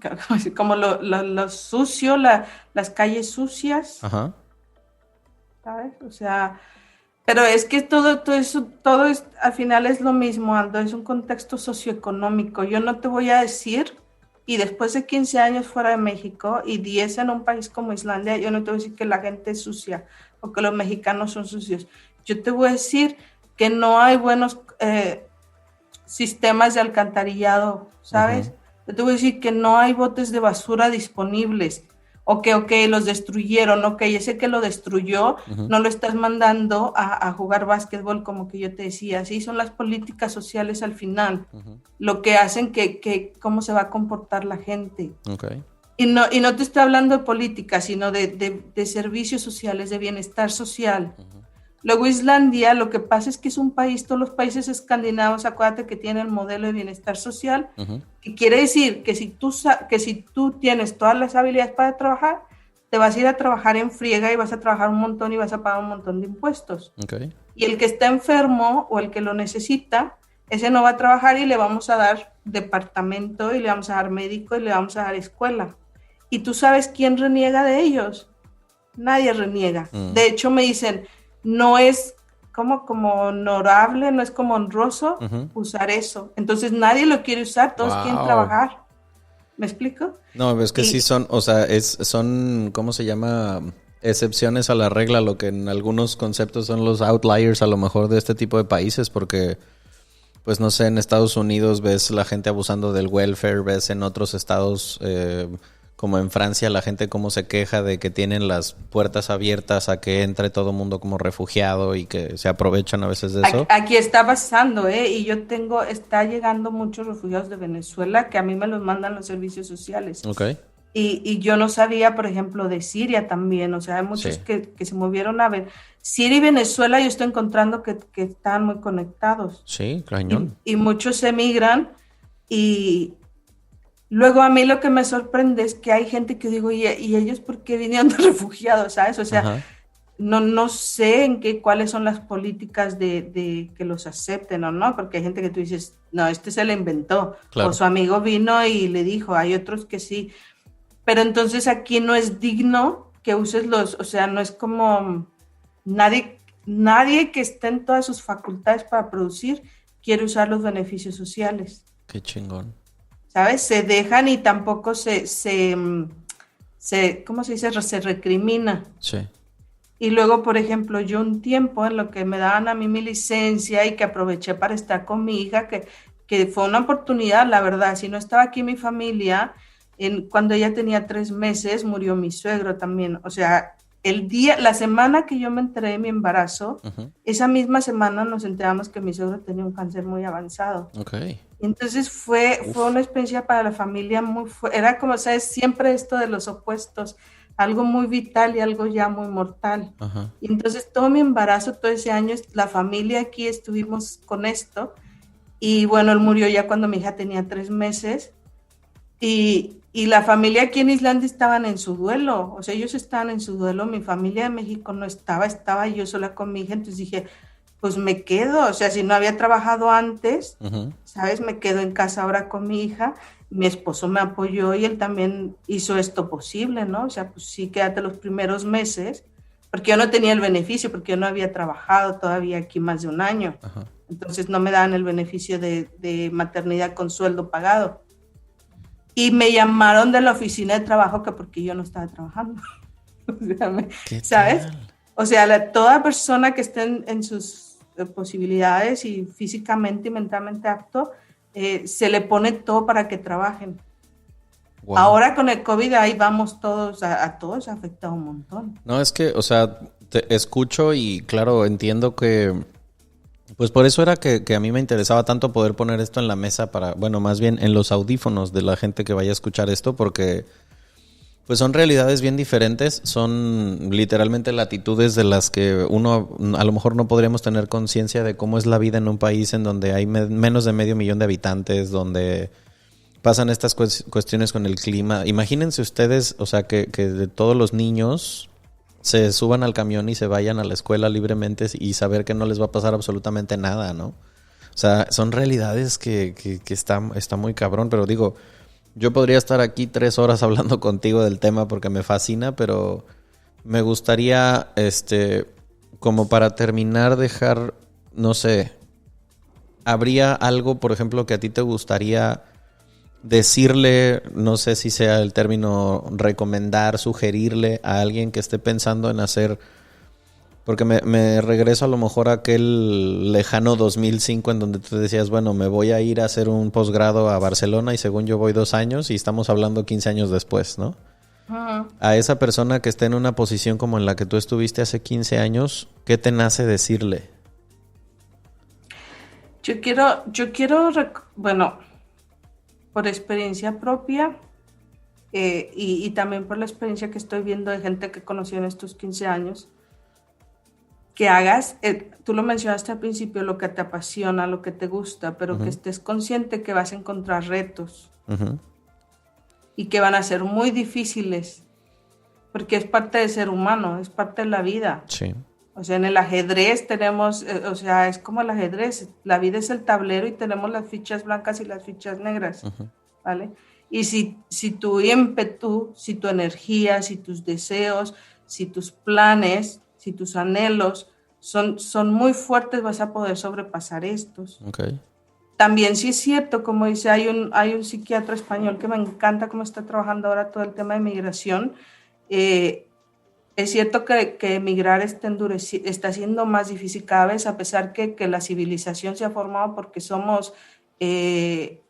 como lo sucio, las calles sucias, Ajá. ¿sabes? O sea, pero es que todo eso, todo es, al final es lo mismo, Aldo, es un contexto socioeconómico. Yo no te voy a decir, y después de 15 años fuera de México y 10 en un país como Islandia, yo no te voy a decir que la gente es sucia o que los mexicanos son sucios. Yo te voy a decir que no hay buenos sistemas de alcantarillado, ¿sabes? Ujú, Yo te voy a decir que no hay botes de basura disponibles. Ok, los destruyeron, ok, ese que lo destruyó, ujú, no lo estás mandando a jugar básquetbol como que yo te decía, así son las políticas sociales al final, ujú. lo que hacen cómo se va a comportar la gente. Ok. Y no te estoy hablando de política, sino de servicios sociales, de bienestar social. Ujú, Luego Islandia, lo que pasa es que es un país, todos los países escandinavos, acuérdate que tienen el modelo de bienestar social, ujú. que quiere decir que si tú tienes todas las habilidades para trabajar, te vas a ir a trabajar en friega y vas a trabajar un montón y vas a pagar un montón de impuestos. Ok. Y el que está enfermo o el que lo necesita, ese no va a trabajar y le vamos a dar departamento y le vamos a dar médico y le vamos a dar escuela. ¿Y tú sabes quién reniega de ellos? Nadie reniega. Mm, De hecho, me dicen, no es como honorable, no es como honroso ujú. usar eso. Entonces nadie lo quiere usar, todos quieren Wow. trabajar. ¿Me explico? No, es que sí Y son, o sea, son, ¿cómo se llama? Excepciones a la regla, lo que en algunos conceptos son los outliers a lo mejor de este tipo de países, porque, pues no sé, en Estados Unidos ves la gente abusando del welfare, ves en otros estados, como en Francia, la gente cómo se queja de que tienen las puertas abiertas a que entre todo mundo como refugiado y que se aprovechan a veces de eso. aquí está pasando, ¿eh? Y está llegando muchos refugiados de Venezuela que a mí me los mandan los servicios sociales. Ok, Y yo no sabía, por ejemplo, de Siria también, o sea, hay muchos sí, que se movieron a ver. Siria y Venezuela yo estoy encontrando que están muy conectados sí, cañón. y muchos emigran y luego a mí lo que me sorprende es que hay gente que digo, ¿y ellos por qué vinieron de refugiados, sabes? O sea, Ajá, no sé cuáles son las políticas de que los acepten o no, porque hay gente que tú dices, no, este se lo inventó, o claro. su amigo vino y le dijo, hay otros que sí, pero entonces aquí no es digno que uses o sea, no es como nadie que esté en todas sus facultades para producir quiere usar los beneficios sociales, Qué chingón. ¿sabes? Se dejan y tampoco ¿cómo se dice? Se recrimina. Sí. Y luego, por ejemplo, yo un tiempo en lo que me daban a mí mi licencia y que aproveché para estar con mi hija, que fue una oportunidad, la verdad. Si no estaba aquí mi familia, cuando ella tenía 3 meses, murió mi suegro también. O sea, la semana que yo me enteré de mi embarazo, Ujú, esa misma semana nos enteramos que mi suegro tenía un cáncer muy avanzado. ok. Entonces fue Uf. una experiencia para la familia muy fuerte. Era como, ¿sabes? Siempre esto de los opuestos, algo muy vital y algo ya muy mortal. Ajá. Y entonces todo mi embarazo, todo ese año, la familia aquí estuvimos con esto. Y bueno, él murió ya cuando mi hija tenía 3 meses. Y la familia aquí en Islandia estaban en su duelo. O sea, ellos estaban en su duelo. Mi familia de México no estaba yo sola con mi hija. Entonces dije, pues me quedo, o sea, si no había trabajado antes, Ujú, ¿sabes? Me quedo en casa ahora con mi hija, mi esposo me apoyó y él también hizo esto posible, ¿no? O sea, pues sí, quédate los primeros meses, porque yo no tenía el beneficio, porque yo no había trabajado todavía aquí más de un año, ajá. entonces no me daban el beneficio de maternidad con sueldo pagado. Y me llamaron de la oficina de trabajo que porque yo no estaba trabajando, o sea, ¿Qué ¿sabes? tal? O sea, toda persona que esté en sus posibilidades y físicamente y mentalmente apto se le pone todo para que trabajen. Wow. Ahora con el COVID ahí vamos todos, a todos ha afectado un montón. No, es que, o sea, te escucho y claro, entiendo que, pues por eso era que a mí me interesaba tanto poder poner esto en la mesa para, bueno, más bien en los audífonos de la gente que vaya a escuchar esto, porque pues son realidades bien diferentes, son literalmente latitudes de las que uno a lo mejor no podríamos tener conciencia de cómo es la vida en un país en donde hay menos de 500,000 de habitantes, donde pasan estas cuestiones con el clima. Imagínense ustedes, o sea, que de todos los niños se suban al camión y se vayan a la escuela libremente y saber que no les va a pasar absolutamente nada, ¿no? O sea, son realidades que está muy cabrón, pero digo, yo podría estar aquí 3 horas hablando contigo del tema porque me fascina, pero me gustaría, como para terminar, dejar, no sé, ¿habría algo, por ejemplo, que a ti te gustaría decirle, no sé si sea el término recomendar, sugerirle a alguien que esté pensando en hacer, porque me regreso a lo mejor a aquel lejano 2005 en donde tú decías, bueno, me voy a ir a hacer un posgrado a Barcelona y según yo voy 2 años y estamos hablando 15 años después, ¿no? Uh-huh. A esa persona que esté en una posición como en la que tú estuviste hace 15 años, ¿qué te nace decirle? Yo quiero, bueno, por experiencia propia y también por la experiencia que estoy viendo de gente que conocí en estos 15 años, que hagas, tú lo mencionaste al principio, lo que te apasiona, lo que te gusta, pero que estés consciente que vas a encontrar retos y que van a ser muy difíciles, porque es parte de ser humano, es parte de la vida. Sí. O sea, en el ajedrez tenemos, o sea, es como el ajedrez, la vida es el tablero y tenemos las fichas blancas y las fichas negras, ¿vale? Y si tu ímpetu, si tu energía, si tus deseos, si tus planes, si tus anhelos son muy fuertes, vas a poder sobrepasar estos. Okay. También sí es cierto, como dice, hay un psiquiatra español que me encanta cómo está trabajando ahora todo el tema de migración. Es cierto que emigrar está siendo más difícil cada vez, a pesar que la civilización se ha formado porque somos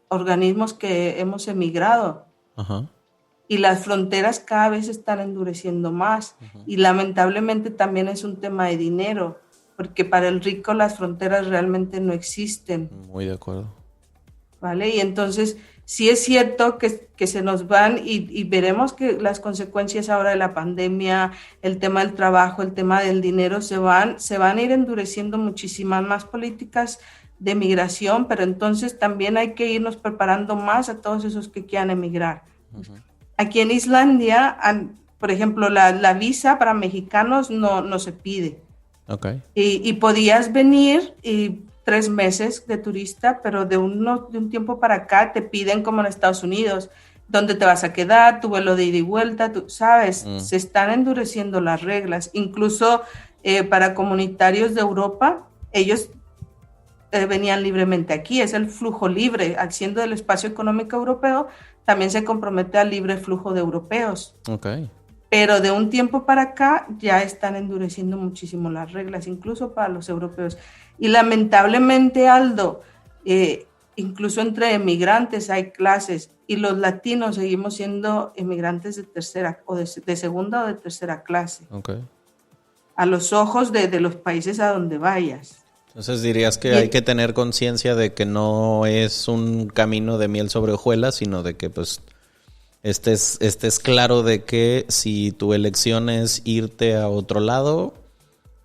organismos que hemos emigrado. Uh-huh. Y las fronteras cada vez están endureciendo más. Uh-huh. Y lamentablemente también es un tema de dinero, porque para el rico las fronteras realmente no existen. Muy de acuerdo. ¿Vale? Y entonces sí es cierto que se nos van y veremos que las consecuencias ahora de la pandemia, el tema del trabajo, el tema del dinero, se van a ir endureciendo muchísimas más políticas de migración, pero entonces también hay que irnos preparando más a todos esos que quieran emigrar. Uh-huh. Aquí en Islandia, por ejemplo, la visa para mexicanos no se pide. Okay. Y podías venir y 3 meses de turista, pero de un tiempo para acá te piden como en Estados Unidos, dónde te vas a quedar, tu vuelo de ida y vuelta, tú sabes, se están endureciendo las reglas. Incluso para comunitarios de Europa, ellos venían libremente aquí, es el flujo libre, siendo del espacio económico europeo, también se compromete al libre flujo de europeos. Okay. Pero de un tiempo para acá ya están endureciendo muchísimo las reglas, incluso para los europeos. Y lamentablemente, Aldo, incluso entre emigrantes hay clases y los latinos seguimos siendo emigrantes de tercera o de segunda o de tercera clase. Okay. A los ojos de los países a donde vayas. Entonces dirías que hay que tener conciencia de que no es un camino de miel sobre hojuelas, sino de que pues estés claro de que si tu elección es irte a otro lado,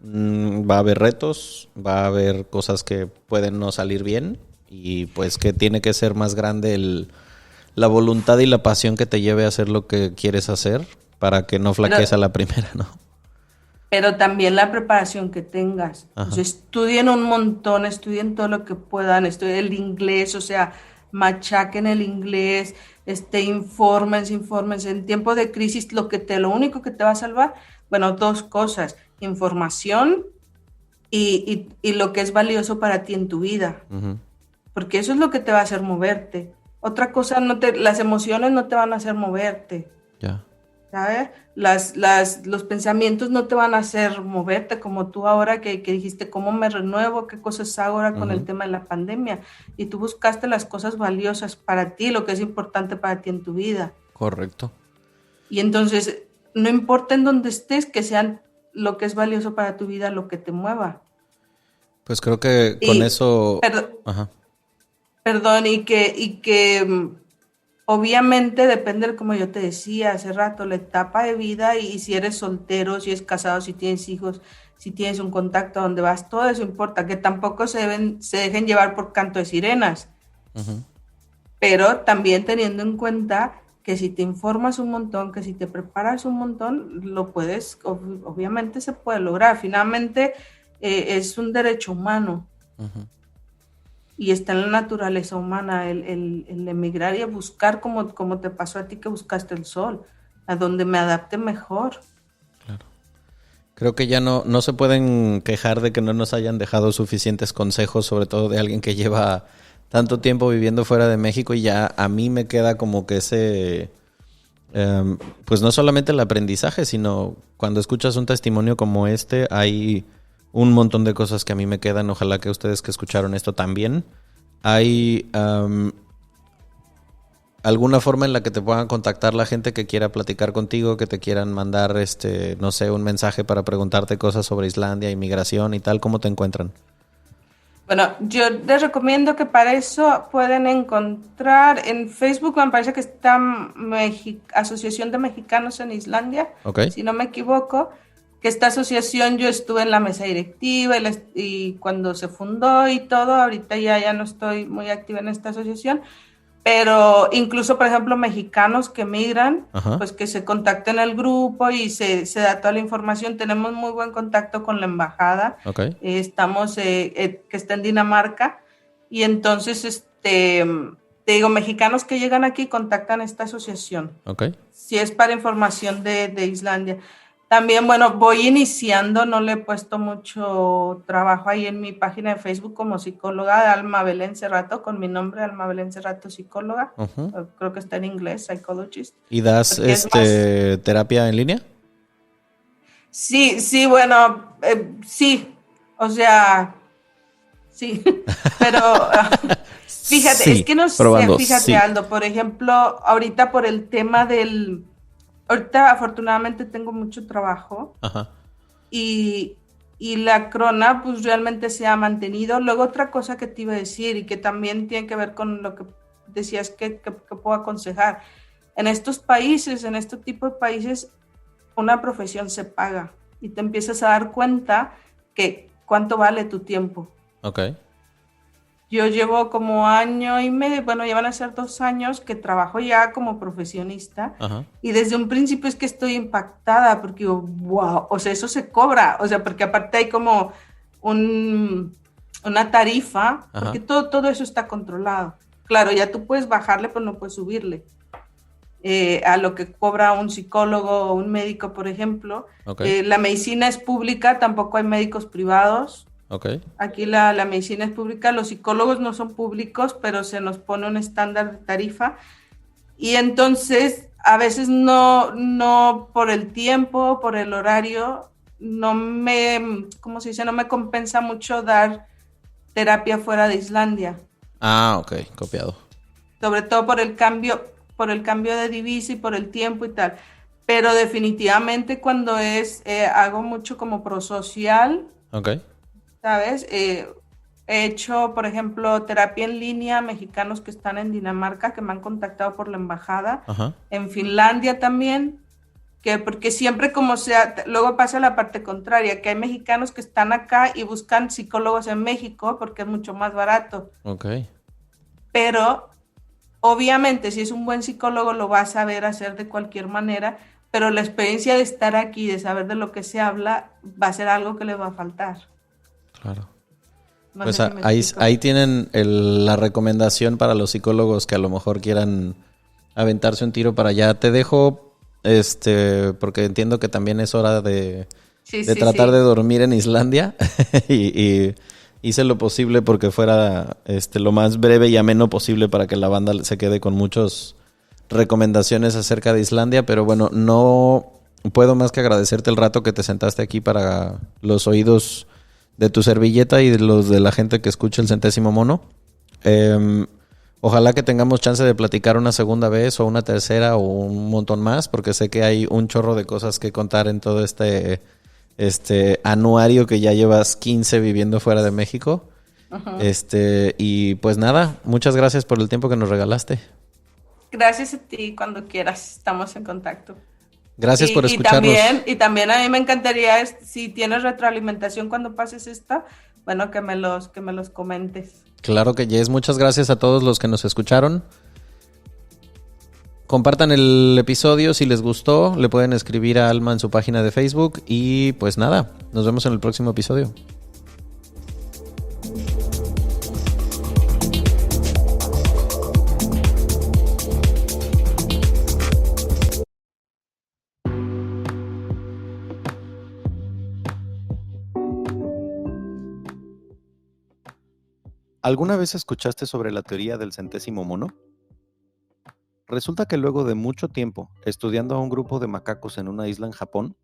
va a haber retos, va a haber cosas que pueden no salir bien y pues que tiene que ser más grande la voluntad y la pasión que te lleve a hacer lo que quieres hacer para que no flaquees a la primera, ¿no? Pero también la preparación que tengas. O sea, estudien un montón, estudien todo lo que puedan, estudien el inglés, o sea, machaquen el inglés, infórmense. En tiempos de crisis, lo único que te va a salvar, bueno, 2 cosas, información y lo que es valioso para ti en tu vida. Uh-huh. Porque eso es lo que te va a hacer moverte. Otra cosa, las emociones no te van a hacer moverte. Ya. ¿sabes? Los pensamientos no te van a hacer moverte como tú ahora que dijiste, ¿cómo me renuevo? ¿Qué cosas hago ahora con el tema de la pandemia? Y tú buscaste las cosas valiosas para ti, lo que es importante para ti en tu vida. Correcto. Y entonces, no importa en dónde estés, que sean lo que es valioso para tu vida, lo que te mueva. Pues creo que con eso... Perdón, y que obviamente depende, como yo te decía hace rato, la etapa de vida y si eres soltero, si eres casado, si tienes hijos, si tienes un contacto donde vas, todo eso importa, que tampoco se dejen llevar por canto de sirenas. Pero también teniendo en cuenta que si te informas un montón, que si te preparas un montón, lo puedes, obviamente se puede lograr. Finalmente es un derecho humano. Y está en la naturaleza humana el emigrar y a buscar como te pasó a ti que buscaste el sol, a donde me adapte mejor. Claro. Creo que ya no se pueden quejar de que no nos hayan dejado suficientes consejos, sobre todo de alguien que lleva tanto tiempo viviendo fuera de México, y ya a mí me queda como que ese, pues no solamente el aprendizaje, sino cuando escuchas un testimonio como este, hay un montón de cosas que a mí me quedan. Ojalá que ustedes que escucharon esto también. ¿Hay alguna forma en la que te puedan contactar la gente que quiera platicar contigo, que te quieran mandar, no sé, un mensaje para preguntarte cosas sobre Islandia, inmigración y tal? ¿Cómo te encuentran? Bueno, yo les recomiendo que para eso pueden encontrar en Facebook, me parece que está Asociación de Mexicanos en Islandia, si no me equivoco. Que esta asociación yo estuve en la mesa directiva y cuando se fundó y todo, ahorita ya no estoy muy activa en esta asociación, pero incluso, por ejemplo, mexicanos que migran, pues que se contacten al grupo y se da toda la información. Tenemos muy buen contacto con la embajada, estamos, que está en Dinamarca, y entonces, te digo, mexicanos que llegan aquí contactan esta asociación, si es para información de Islandia. También, bueno, voy iniciando, no le he puesto mucho trabajo ahí en mi página de Facebook como psicóloga de Alma Belén Cerrato, con mi nombre, Alma Belén Cerrato, psicóloga. Creo que está en inglés, psychologist. ¿Y das terapia en línea? Sí, bueno, sí, o sea, sí, pero fíjate, sí, es que no sé, fíjate, sí. Aldo, por ejemplo, ahorita por el tema ahorita afortunadamente tengo mucho trabajo y la crona pues realmente se ha mantenido. Luego otra cosa que te iba a decir y que también tiene que ver con lo que decías que puedo aconsejar. En estos países, en este tipo de países, una profesión se paga y te empiezas a dar cuenta que cuánto vale tu tiempo. Yo llevo como año y medio, bueno, ya van a ser 2 años que trabajo ya como profesionista y desde un principio es que estoy impactada porque digo, wow, o sea, eso se cobra, o sea, porque aparte hay como una tarifa, porque todo eso está controlado. Claro, ya tú puedes bajarle, pero no puedes subirle a lo que cobra un psicólogo o un médico, por ejemplo. La medicina es pública, tampoco hay médicos privados. Aquí la medicina es pública, los psicólogos no son públicos, pero se nos pone un estándar de tarifa y entonces a veces no por el tiempo, por el horario, no me compensa mucho dar terapia fuera de Islandia. Copiado. Sobre todo por el cambio de divisa y por el tiempo y tal, pero definitivamente cuando hago mucho como prosocial. ¿Sabes? He hecho, por ejemplo, terapia en línea, mexicanos que están en Dinamarca, que me han contactado por la embajada, en Finlandia también, porque siempre como sea, luego pasa la parte contraria, que hay mexicanos que están acá y buscan psicólogos en México porque es mucho más barato. Pero, obviamente, si es un buen psicólogo, lo va a saber hacer de cualquier manera, pero la experiencia de estar aquí, de saber de lo que se habla, va a ser algo que le va a faltar. Claro. No pues sé si ahí tienen la recomendación para los psicólogos que a lo mejor quieran aventarse un tiro para allá. Te dejo, porque entiendo que también es hora de tratar de dormir en Islandia y hice lo posible porque fuera lo más breve y ameno posible para que la banda se quede con muchos recomendaciones acerca de Islandia, pero bueno, no puedo más que agradecerte el rato que te sentaste aquí para los oídos de tu servilleta y de los de la gente que escucha el Centésimo Mono. Ojalá que tengamos chance de platicar una segunda vez o una tercera o un montón más, porque sé que hay un chorro de cosas que contar en todo este anuario que ya llevas 15 viviendo fuera de México. Ujú. Y pues nada, muchas gracias por el tiempo que nos regalaste. Gracias a ti, cuando quieras, estamos en contacto. Gracias por Y, escucharnos. y también a mí me encantaría, si tienes retroalimentación cuando pases esta, bueno, que me los comentes. Claro que yes, muchas gracias a todos los que nos escucharon. Compartan el episodio si les gustó, le pueden escribir a Alma en su página de Facebook y pues nada, nos vemos en el próximo episodio. ¿Alguna vez escuchaste sobre la teoría del centésimo mono? Resulta que luego de mucho tiempo estudiando a un grupo de macacos en una isla en Japón,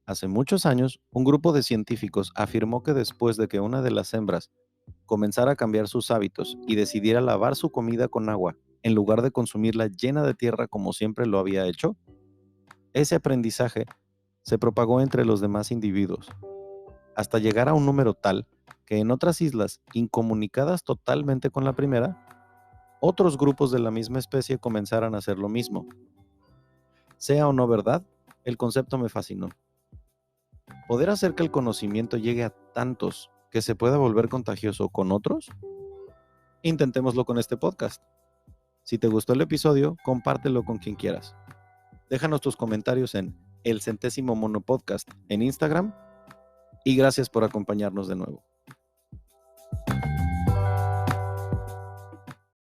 hace muchos años un grupo de científicos afirmó que después de que una de las hembras comenzara a cambiar sus hábitos y decidiera lavar su comida con agua en lugar de consumirla llena de tierra como siempre lo había hecho, ese aprendizaje se propagó entre los demás individuos, hasta llegar a un número tal que en otras islas, incomunicadas totalmente con la primera, otros grupos de la misma especie comenzaran a hacer lo mismo. Sea o no verdad, el concepto me fascinó. ¿Poder hacer que el conocimiento llegue a tantos que se pueda volver contagioso con otros? Intentémoslo con este podcast. Si te gustó el episodio, compártelo con quien quieras. Déjanos tus comentarios en El Centésimo Mono Podcast en Instagram y gracias por acompañarnos de nuevo.